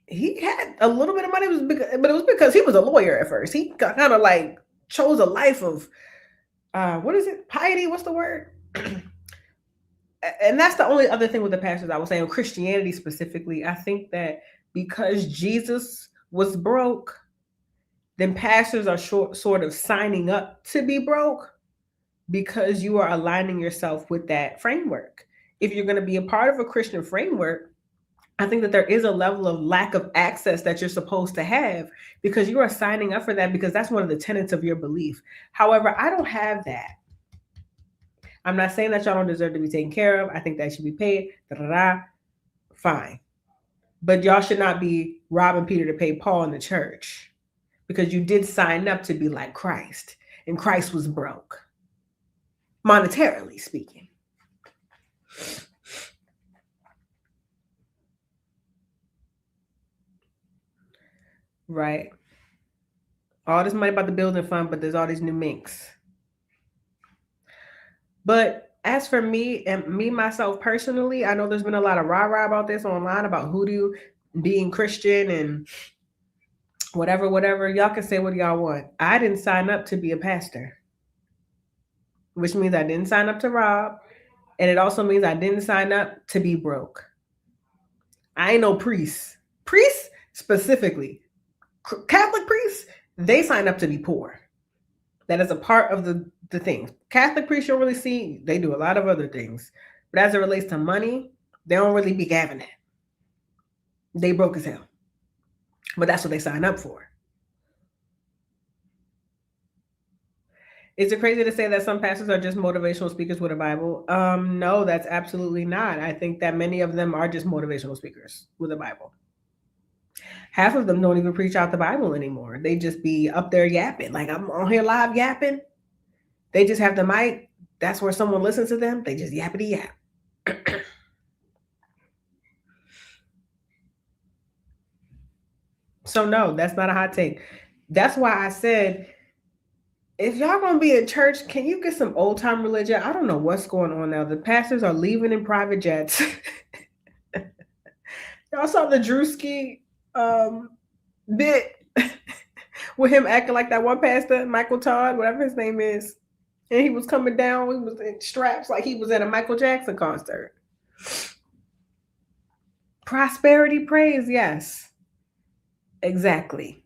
S1: had a little bit of money, but it was because he was a lawyer at first. He kind of like chose a life of, what is it? Piety? What's the word? And that's the only other thing with the pastors I was saying, Christianity specifically. I think that because Jesus was broke, then pastors are sort of signing up to be broke because you are aligning yourself with that framework. If you're going to be a part of a Christian framework, I think that there is a level of lack of access that you're supposed to have because you are signing up for that because that's one of the tenets of your belief. However, I don't have that. I'm not saying that y'all don't deserve to be taken care of. I think that should be paid. Fine. But y'all should not be robbing Peter to pay Paul in the church. Because you did sign up to be like Christ, and Christ was broke, monetarily speaking. Right? All this money about the building fund, but there's all these new minks. But as for me and myself personally, I know there's been a lot of rah-rah about this online, about Hoodoo being Christian and whatever. Y'all can say what y'all want. I didn't sign up to be a pastor, which means I didn't sign up to rob. And it also means I didn't sign up to be broke. I ain't no priest. Priests specifically, Catholic priests, they sign up to be poor. That is a part of the thing. Catholic priests you'll really see, they do a lot of other things. But as it relates to money, they don't really be having that. They broke as hell. But that's what they sign up for. Is it crazy to say that some pastors are just motivational speakers with a Bible? No, that's absolutely not. I think that many of them are just motivational speakers with a Bible. Half of them don't even preach out the Bible anymore. They just be up there yapping. Like, I'm on here live yapping. They just have the mic. That's where someone listens to them. They just yappity yap. So no, that's not a hot take. That's why I said, if y'all gonna be in church, can you get some old time religion? I don't know what's going on now. The pastors are leaving in private jets. Y'all saw the Drewski bit with him acting like that one pastor, Michael Todd, whatever his name is. And he was coming down, he was in straps like he was at a Michael Jackson concert. Prosperity praise, yes. Exactly.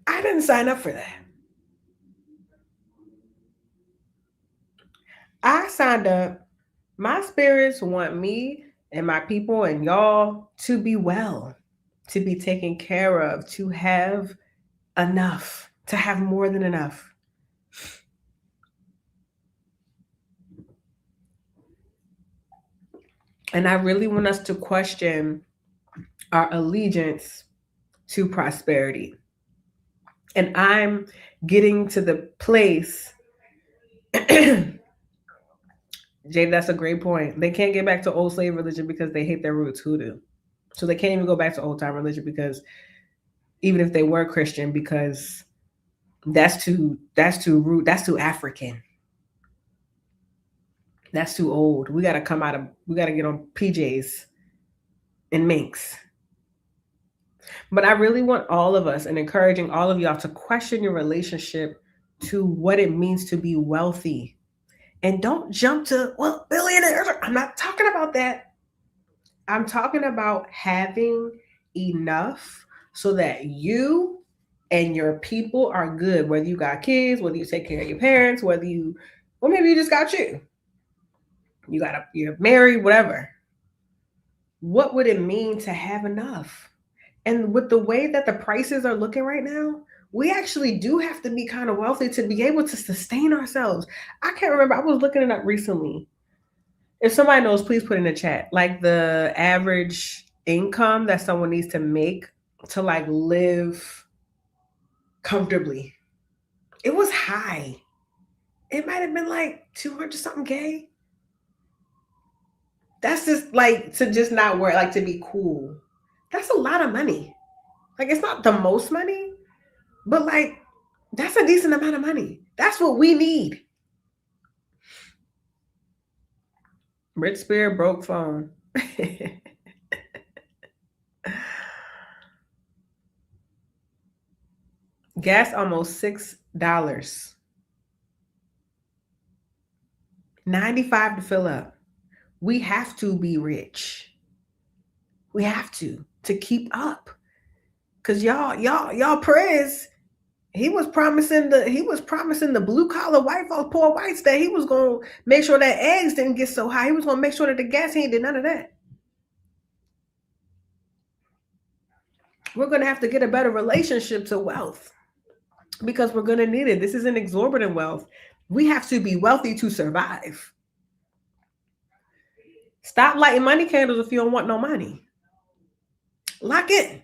S1: I didn't sign up for that. I signed up. My spirits want me and my people and y'all to be well, to be taken care of, to have enough, to have more than enough. And I really want us to question our allegiance to prosperity. And I'm getting to the place, Jay, that's a great point. They can't get back to old slave religion because they hate their roots, Hoodoo. So they can't even go back to old time religion because even if they were Christian, because that's too root, that's too African. That's too old. We gotta get on PJs and minks. But I really want all of us and encouraging all of y'all to question your relationship to what it means to be wealthy. And don't jump to, well, billionaires. I'm not talking about that. I'm talking about having enough so that you and your people are good, whether you got kids, whether you take care of your parents, whether you, well, maybe you just got you're married, whatever. What would it mean to have enough? And with the way that the prices are looking right now, we actually do have to be kind of wealthy to be able to sustain ourselves. I can't remember. I was looking it up recently. If somebody knows, please put in the chat. Like the average income that someone needs to make to like live comfortably. It was high. It might have been like 200 something K. That's just like to just not work, like to be cool. That's a lot of money. Like it's not the most money, but like that's a decent amount of money. That's what we need. Rich spirit, broke phone. Gas almost $6. 95 to fill up. We have to be rich. We have to keep up. Cause y'all Perez, he was promising the blue collar white folks, poor whites, that he was gonna make sure that eggs didn't get so high. He was gonna make sure that the gas, he ain't did none of that. We're gonna have to get a better relationship to wealth because we're gonna need it. This isn't exorbitant wealth. We have to be wealthy to survive. Stop lighting money candles if you don't want no money. Lock in.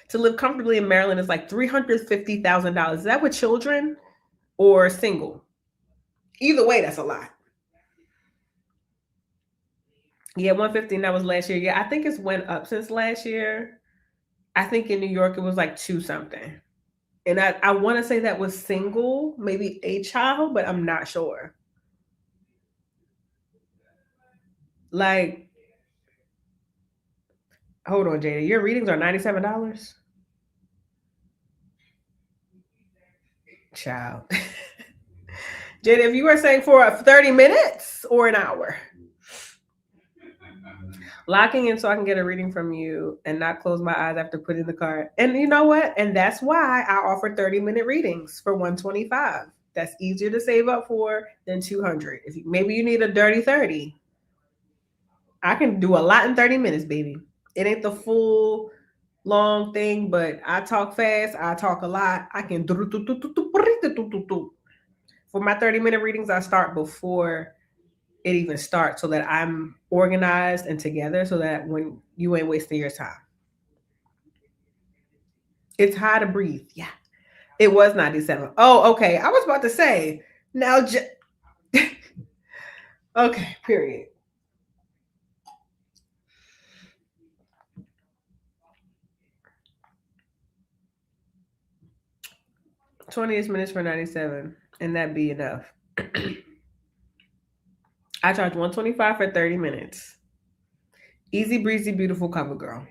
S1: To live comfortably in Maryland is like $350,000. Is that with children or single? Either way, that's a lot. Yeah, 115, that was last year. Yeah, I think it's went up since last year. I think in New York it was like 2 something. And I want to say that was single, maybe a child, but I'm not sure. Like, hold on, Jada. Your readings are $97? Child. Jada, if you were saying for 30 minutes or an hour? Locking in so I can get a reading from you and not close my eyes after putting the card. And you know what? And that's why I offer 30-minute readings for $125. That's easier to save up for than $200. If maybe you need a dirty 30. I can do a lot in 30 minutes, baby. It ain't the full long thing, but I talk fast. I talk a lot. I can for my 30-minute readings. I start before it even starts so that I'm organized and together so that when you ain't wasting your time. It's hard to breathe. Yeah. It was 97. Oh, okay. I was about to say now. Okay, period. Twenty minutes for 97, and that be enough. I charge 125 for 30 minutes. Easy breezy, beautiful cover girl.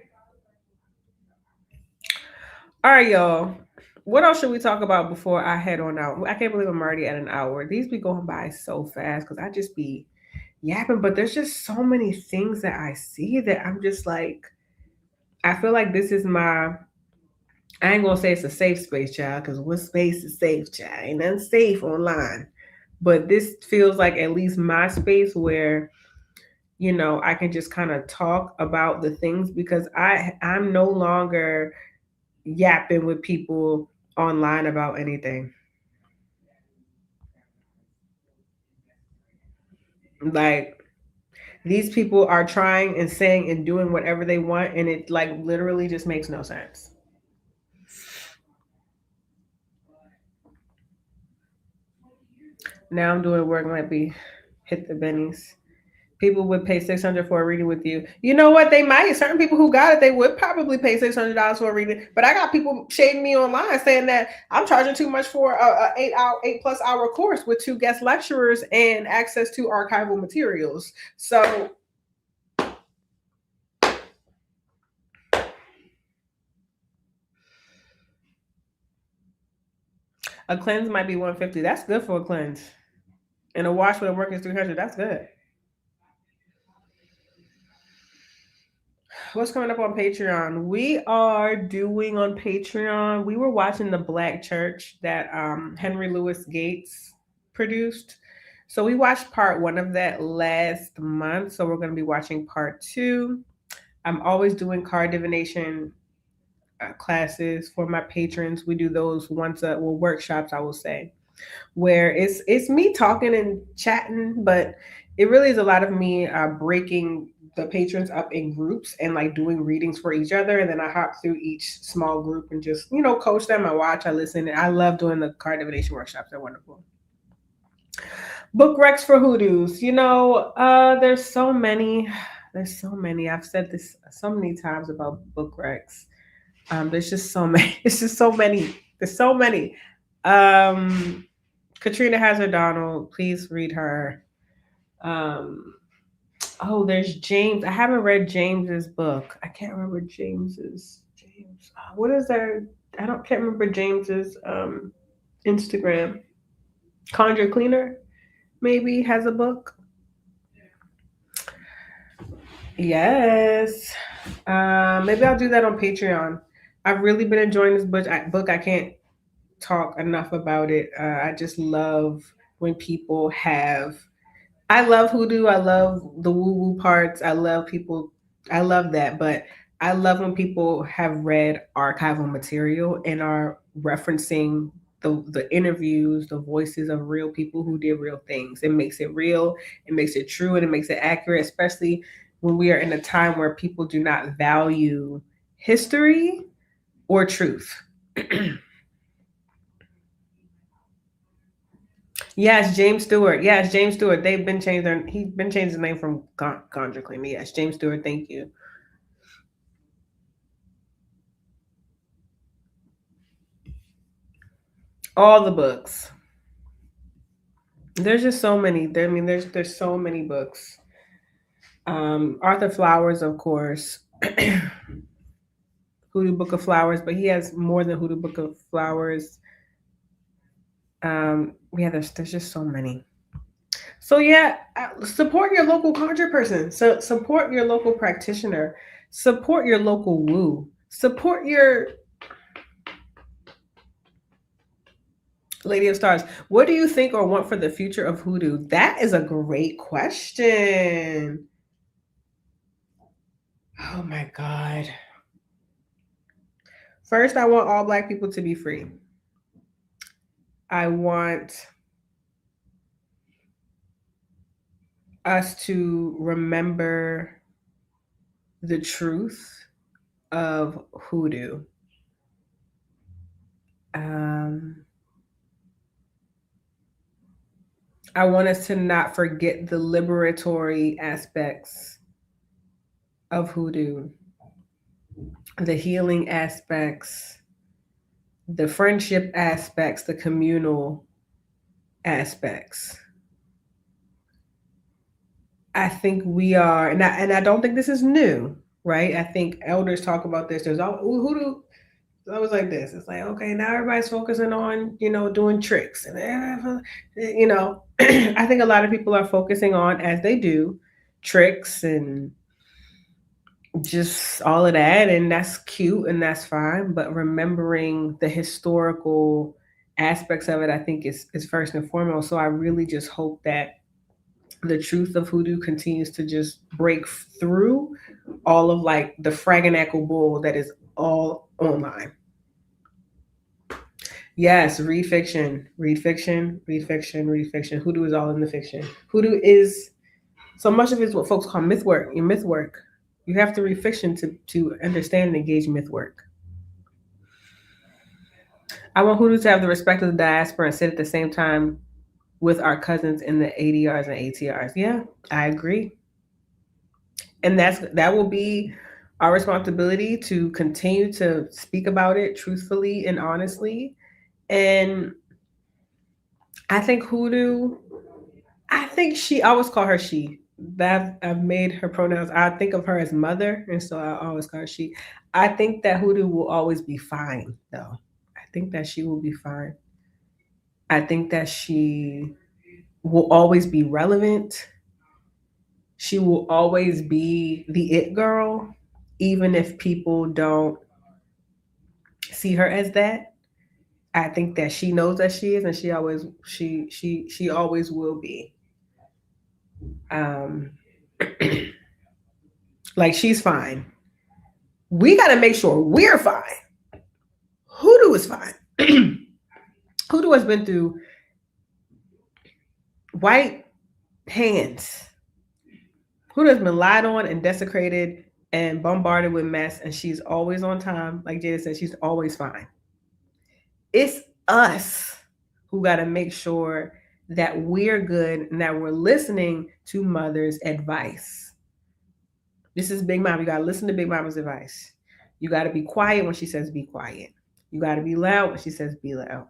S1: All right, y'all. What else should we talk about before I head on out? I can't believe I'm already at an hour. These be going by so fast because I just be yapping, but there's just so many things that I see that I'm just like, I feel like this is my, I ain't gonna say it's a safe space, child, because what space is safe, child? Ain't nothing safe online. But this feels like at least my space where, I can just kind of talk about the things because I'm no longer yapping with people online about anything. Like these people are trying and saying and doing whatever they want, and it like literally just makes no sense. Now I'm doing work might be hit the bennies. People would pay 600 for a reading with you. You know what? They might. Certain people who got it, they would probably pay $600 for a reading. But I got people shading me online saying that I'm charging too much for a 8+ hour course with 2 guest lecturers and access to archival materials. So a cleanse might be 150. That's good for a cleanse. And a wash with a work is 300. That's good. What's coming up on Patreon? We are doing on Patreon. We were watching the Black Church that Henry Louis Gates produced. So we watched part one of that last month. So we're going to be watching part two. I'm always doing card divination classes for my patrons. We do those once workshops, I will say, where it's me talking and chatting, but it really is a lot of me breaking the patrons up in groups and like doing readings for each other, and then I hop through each small group and just coach them. I watch, I listen, and I love doing the card divination workshops. They're wonderful. Book recs for hoodoos. There's so many. There's so many. I've said this so many times about book recs. There's just so many. It's just so many. There's so many. Katrina Hazard Donald, please read her. There's James. I haven't read James's book. I can't remember James. What is there? Can't remember James's Instagram. Conjure Cleaner maybe has a book. Yes. Maybe I'll do that on Patreon. I've really been enjoying this book. I can't talk enough about it. I just love when people have. I love hoodoo. I love the woo woo parts. I love people. I love that. But I love when people have read archival material and are referencing the interviews, the voices of real people who did real things. It makes it real. It makes it true, and it makes it accurate, especially when we are in a time where people do not value history or truth. Yes, James Stewart. Yes, James Stewart. He's been changed his name from Conjure Cleaner. Yes, James Stewart. Thank you. All the books. There's just so many. There's so many books. Arthur Flowers, of course. Hoodoo Book of Flowers, but he has more than Hoodoo Book of Flowers. Yeah, there's just so many. So yeah, support your local conjure person. So support your local practitioner. Support your local woo. Support your Lady of Stars. What do you think or want for the future of hoodoo? That is a great question. Oh my God. First, I want all Black people to be free. I want us to remember the truth of Hoodoo. I want us to not forget the liberatory aspects of Hoodoo, the healing aspects, the friendship aspects, the communal aspects. I think we are, and I don't think this is new, right? I think elders talk about this. There's all Hoodoo. It's always like this. It's like, okay, now everybody's focusing on, doing tricks. And, I think a lot of people are focusing on, as they do, tricks and just all of that. And that's cute and that's fine. But remembering the historical aspects of it, I think is first and foremost. So I really just hope that the truth of Hoodoo continues to just break through all of like the Fraganacle bull that is all online. Yes, read fiction, read fiction, read fiction, read fiction. Hoodoo is all in the fiction. Hoodoo is so much of it is what folks call myth work. Your myth work. You have to read fiction to understand and engage myth work. I want Hoodoo to have the respect of the diaspora and sit at the same time with our cousins in the ADRs and ATRs. Yeah, I agree. And that will be our responsibility to continue to speak about it truthfully and honestly. And I think Hoodoo, I always call her she. I've made her pronouns. I think of her as mother, and so I always call her she. I think that Hoodoo will always be fine, though. I think that she will be fine. I think that she will always be relevant. She will always be the it girl, even if people don't see her as that. I think that she knows that she is, and she always will be. Um, like she's fine. We got to make sure we're fine. Hoodoo is fine. Hoodoo has been through white hands. Hoodoo has been lied on and desecrated and bombarded with mess, and she's always on time. Like Jada said, she's always fine. It's us who got to make sure that we're good and that we're listening to mother's advice. This is Big Mama. You got to listen to Big Mama's advice. You got to be quiet when she says be quiet. You got to be loud when she says be loud.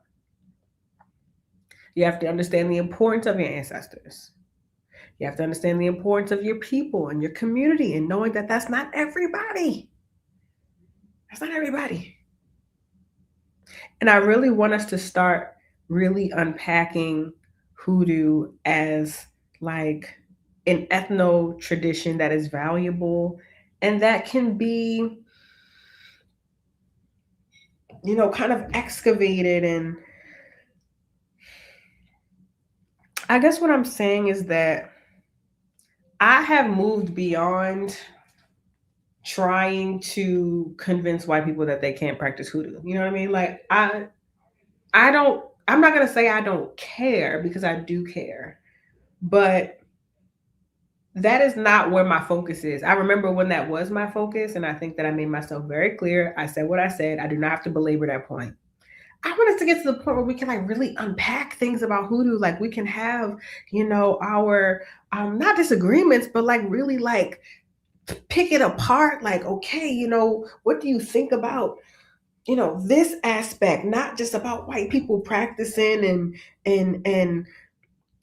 S1: You have to understand the importance of your ancestors. You have to understand the importance of your people and your community and knowing that that's not everybody. That's not everybody. And I really want us to start really unpacking Hoodoo as like an ethno tradition that is valuable and that can be, kind of excavated. And I guess what I'm saying is that I have moved beyond trying to convince white people that they can't practice Hoodoo. You know what I mean? Like I'm not going to say I don't care because I do care, but that is not where my focus is. I remember when that was my focus, and I think that I made myself very clear. I said what I said. I do not have to belabor that point. I want us to get to the point where we can like really unpack things about Hoodoo. Like we can have, our not disagreements, but like really like pick it apart. Like, okay, what do you think about, this aspect, not just about white people practicing and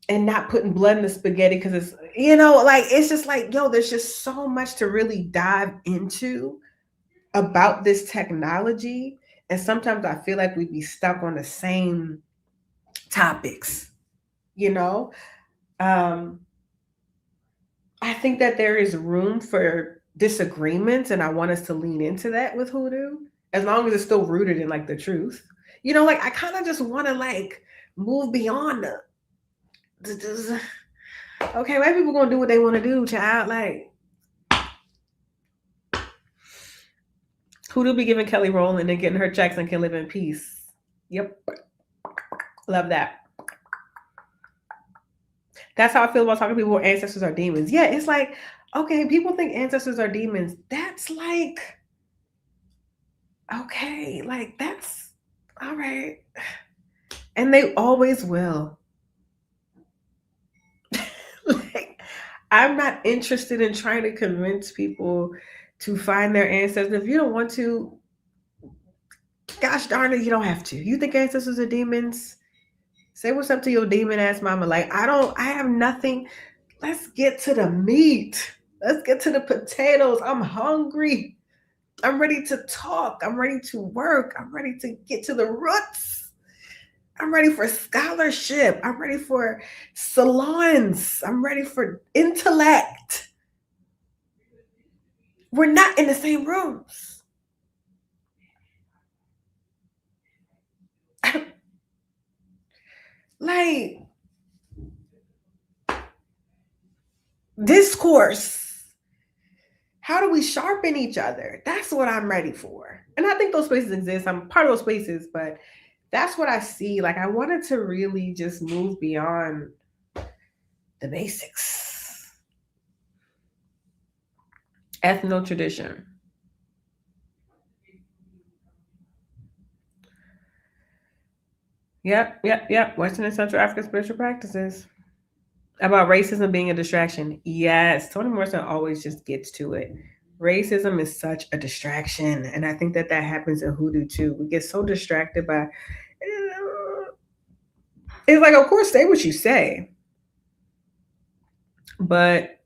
S1: not putting blood in the spaghetti because it's, like it's just like, there's just so much to really dive into about this technology. And sometimes I feel like we'd be stuck on the same topics, I think that there is room for disagreements, and I want us to lean into that with Hoodoo, as long as it's still rooted in like the truth. Like I kind of just want to like move beyond okay, white people gonna do what they want to do, child. Like Hoodoo be giving Kelly Rowland and getting her checks and can live in peace. Yep. Love that. That's how I feel about talking to people where ancestors are demons. Yeah, it's like, okay, people think ancestors are demons. That's like, okay, like that's all right. And they always will. Like, I'm not interested in trying to convince people to find their ancestors. If you don't want to, gosh darn it, you don't have to. You think ancestors are demons? Say what's up to your demon ass mama. Like, I have nothing. Let's get to the meat. Let's get to the potatoes. I'm hungry. I'm ready to talk. I'm ready to work. I'm ready to get to the roots. I'm ready for scholarship. I'm ready for salons. I'm ready for intellect. We're not in the same rooms. Like, discourse. How do we sharpen each other? That's what I'm ready for. And I think those spaces exist. I'm part of those spaces, but that's what I see. Like, I wanted to really just move beyond the basics. Ethno tradition. Yep. Western and Central African spiritual practices. About racism being a distraction. Yes, Toni Morrison always just gets to it. Racism is such a distraction. And I think that happens in Hoodoo too. We get so distracted by, it's like, of course, say what you say. But,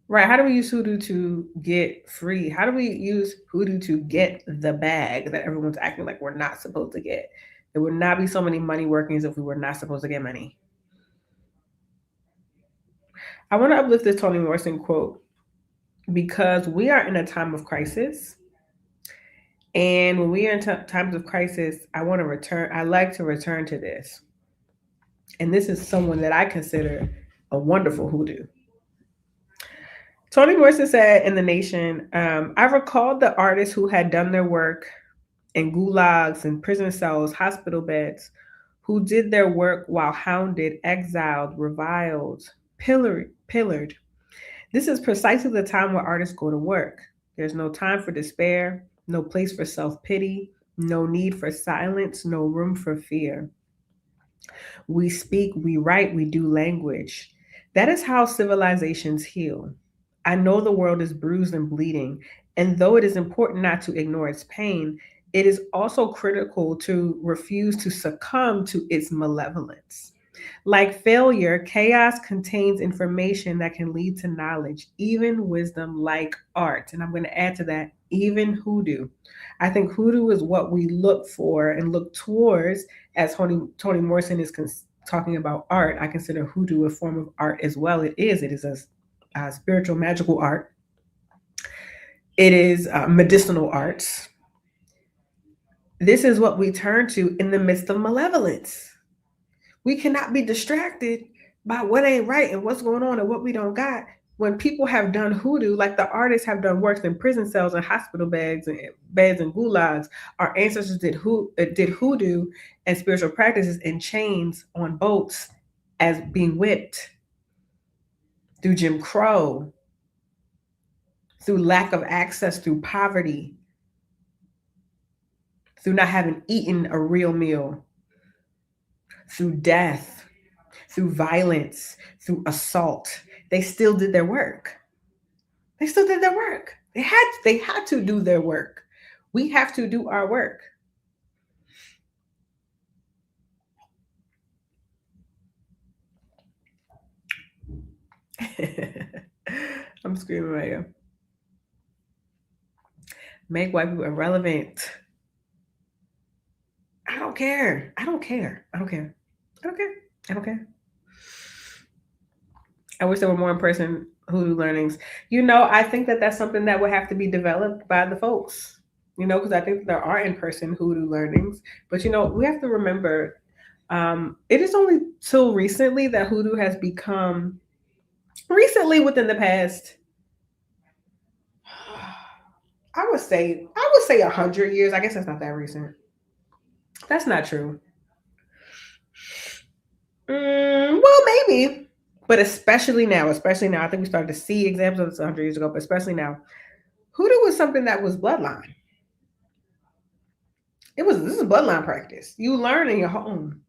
S1: right, how do we use Hoodoo to get free? How do we use Hoodoo to get the bag that everyone's acting like we're not supposed to get? There would not be so many money workings if we were not supposed to get money. I want to uplift this Toni Morrison quote because we are in a time of crisis. And when we are in times of crisis, I like to return to this. And this is someone that I consider a wonderful hoodoo. Toni Morrison said in The Nation, I recalled the artists who had done their work in gulags and prison cells, hospital beds, who did their work while hounded, exiled, reviled, pillared. This is precisely the time where artists go to work. There's no time for despair, no place for self pity, no need for silence, no room for fear. We speak, we write, we do language. That is how civilizations heal. I know the world is bruised and bleeding, and though it is important not to ignore its pain, it is also critical to refuse to succumb to its malevolence. Like failure, chaos contains information that can lead to knowledge, even wisdom like art. And I'm going to add to that, even hoodoo. I think hoodoo is what we look for and look towards as Toni Morrison is talking about art. I consider hoodoo a form of art as well. It is. It is a spiritual, magical art. It is medicinal arts. This is what we turn to in the midst of malevolence. We cannot be distracted by what ain't right and what's going on and what we don't got. When people have done hoodoo, like the artists have done works in prison cells and hospital beds and gulags, our ancestors did hoodoo and spiritual practices in chains on boats as being whipped through Jim Crow, through lack of access, through poverty, through not having eaten a real meal, through death, through violence, through assault. They still did their work. They still did their work. They had to do their work. We have to do our work. I'm screaming right here. Make white people irrelevant. I don't care. I don't care. I don't care. I don't care. I don't care. I wish there were more in-person hoodoo learnings. I think that that's something that would have to be developed by the folks, because I think that there are in-person hoodoo learnings. But, we have to remember it is only till recently that hoodoo has become, recently within the past I would say 100 years. I guess that's not that recent. That's not true. Well, maybe, but especially now, I think we started to see examples of this 100 years ago, but especially now, hoodoo was something that was bloodline. This is bloodline practice. You learn in your home,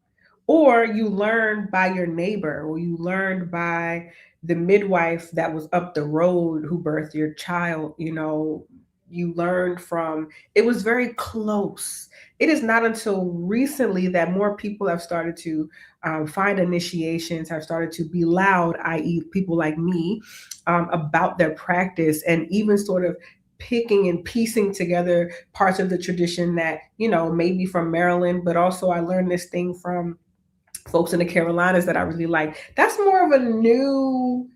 S1: or you learn by your neighbor, or you learned by the midwife that was up the road who birthed your child. You learned from, it was very close. It is not until recently that more people have started to find initiations, have started to be loud, i.e., people like me, about their practice, and even sort of picking and piecing together parts of the tradition that, maybe from Maryland, but also I learned this thing from folks in the Carolinas that I really like. That's more of a new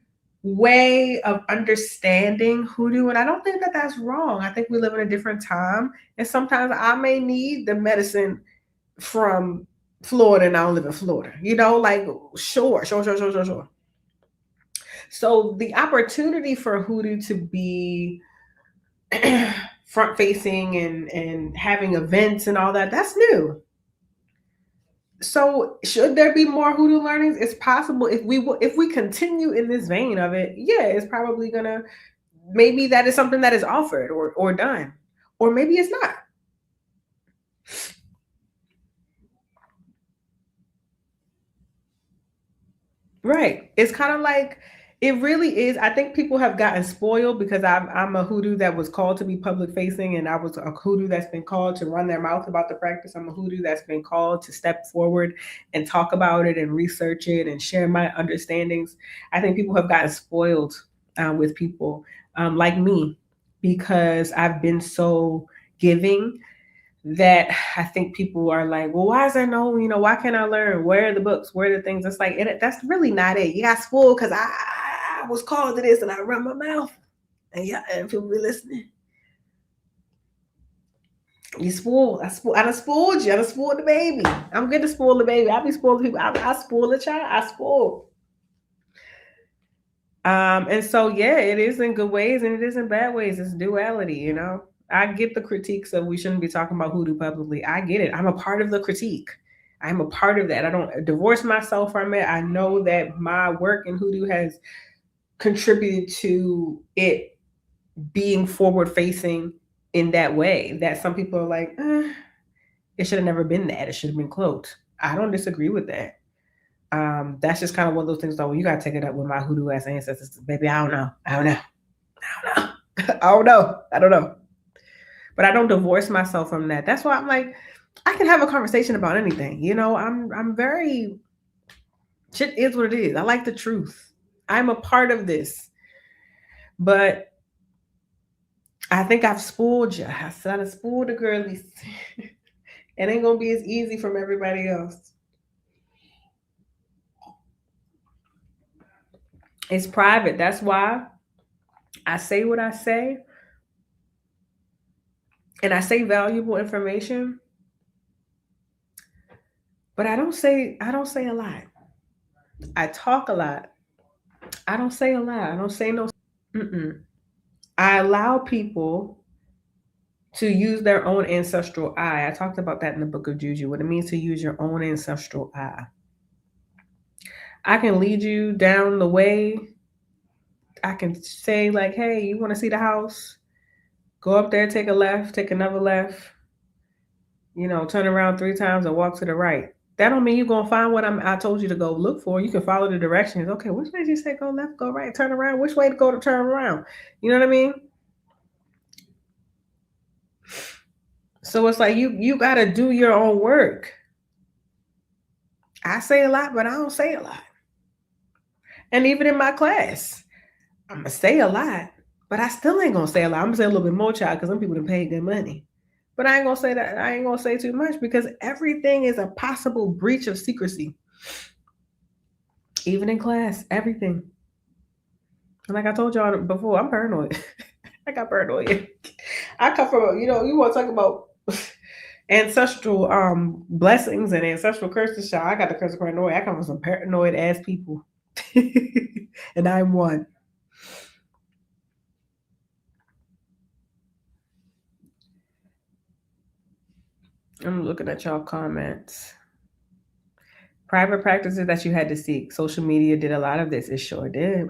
S1: way of understanding hoodoo. And I don't think that that's wrong. I think we live in a different time. And sometimes I may need the medicine from Florida and I don't live in Florida. Like, sure. So the opportunity for hoodoo to be front facing and having events and all that, that's new. So should there be more hoodoo learnings? It's possible if we continue in this vein of it. Yeah, it's probably gonna, maybe that is something that is offered or done, or maybe it's not. Right. It's kind of like, it really is. I think people have gotten spoiled because I'm a hoodoo that was called to be public facing, and I was a hoodoo that's been called to run their mouth about the practice. I'm a hoodoo that's been called to step forward and talk about it and research it and share my understandings. I think people have gotten spoiled with people like me because I've been so giving that I think people are like, well, why is there no, why can't I learn? Where are the books? Where are the things? It's like, that's really not it. You got spoiled because I was called to this and I run my mouth. And yeah, and people be listening. You spoiled. I done spoiled you. I done spoiled the baby. I'm good to spoil the baby. I be spoiling people. I spoil the child. I spoil. And so yeah, it is in good ways and it is in bad ways. It's duality. I get the critiques of we shouldn't be talking about hoodoo publicly. I get it. I'm a part of the critique. I'm a part of that. I don't divorce myself from it. I know that my work in hoodoo has contributed to it being forward facing in that way. That some people are like, it should have never been that. It should have been cloaked. I don't disagree with that. That's just kind of one of those things. Though, you gotta take it up with my hoodoo ass ancestors, baby. I don't know. I don't know. But I don't divorce myself from that. That's why I'm like, I can have a conversation about anything. I'm very, shit is what it is. I like the truth. I'm a part of this. But I think I've spoiled you. I said I spoiled the girlies. It ain't gonna be as easy from everybody else. It's private. That's why I say what I say. And I say valuable information. But I don't say a lot. I talk a lot. I don't say a lot. I don't say no. Mm-mm. I allow people to use their own ancestral eye. I talked about that in the book of Juju, what it means to use your own ancestral eye. I can lead you down the way. I can say, like, hey, you want to see the house? Go up there, take a left, take another left, turn around 3 times and walk to the right. That don't mean you're going to find what I told you to go look for. You can follow the directions. Okay, which way did you say go left, go right, turn around? Which way to go to turn around? You know what I mean? So it's like you got to do your own work. I say a lot, but I don't say a lot. And even in my class, I'm going to say a lot, but I still ain't going to say a lot. I'm going to say a little bit more, child, because some people done paid their money. But I ain't going to say that. I ain't going to say too much because everything is a possible breach of secrecy. Even in class, everything. And like I told y'all before, I'm paranoid. I got paranoid. I come from, you want to talk about ancestral blessings and ancestral curses, child. I got the curse of paranoia. I come from some paranoid ass people. And I'm one. I'm looking at y'all comments. Private practices that you had to seek. Social media did a lot of this. It sure did.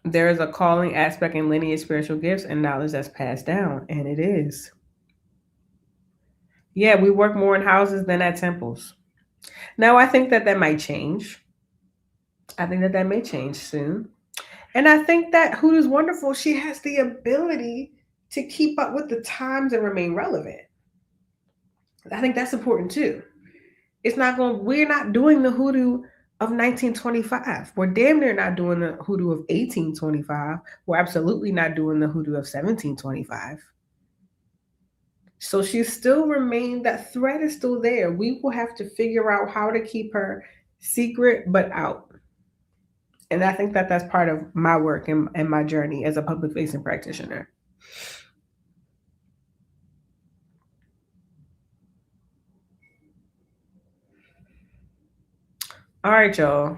S1: There is a calling aspect in lineage spiritual gifts and knowledge that's passed down, and it is. Yeah, we work more in houses than at temples. Now, I think that might change. I think that may change soon. And I think that Hoodoo's wonderful. She has the ability to keep up with the times and remain relevant. I think that's important too. We're not doing the Hoodoo of 1925. We're damn near not doing the Hoodoo of 1825. We're absolutely not doing the Hoodoo of 1725. So she's still remained, that thread is still there. We will have to figure out how to keep her secret but out. And I think that that's part of my work and my journey as a public facing practitioner. All right, y'all.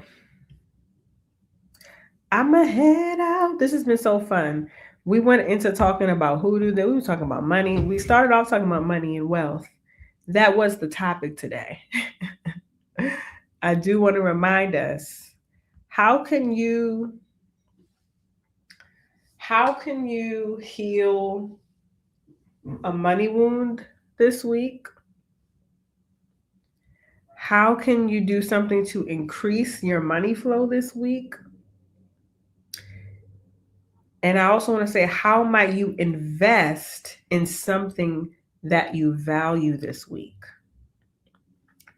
S1: I'm going to head out. This has been so fun. We went into talking about Hoodoo, then we were talking about money. We started off talking about money and wealth. That was the topic today. I do want to remind us, how can you heal a money wound this week? How can you do something to increase your money flow this week? And I also want to say, how might you invest in something that you value this week?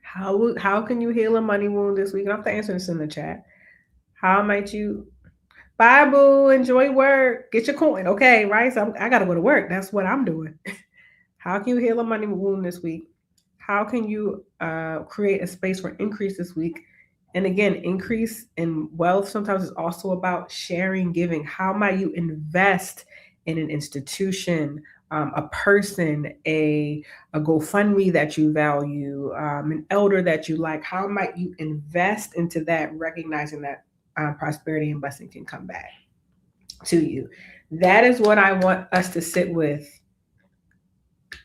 S1: How can you heal a money wound this week? I have to answer this in the chat. How might you? Bye, boo. Enjoy work. Get your coin. Okay, right? So I got to go to work. That's what I'm doing. How can you heal a money wound this week? How can you create a space for increase this week? And again, increase in wealth sometimes is also about sharing, giving. How might you invest in an institution, a person, a GoFundMe that you value, an elder that you like? How might you invest into that, recognizing that prosperity and blessing can come back to you? That is what I want us to sit with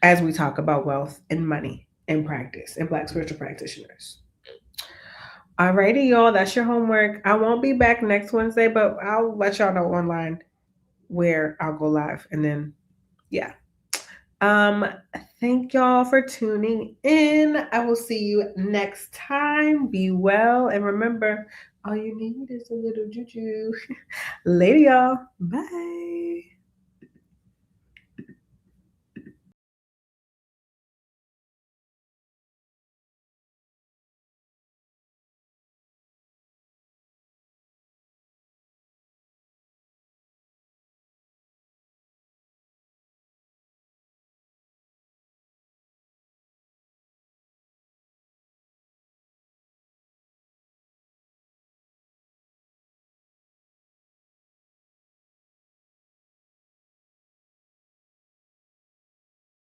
S1: as we talk about wealth and money and practice and Black spiritual practitioners. Alrighty, y'all, that's your homework. I won't be back next Wednesday, but I'll let y'all know online where I'll go live. And then, yeah. Thank y'all for tuning in. I will see you next time. Be well. And remember, all you need is a little juju. Later, y'all. Bye.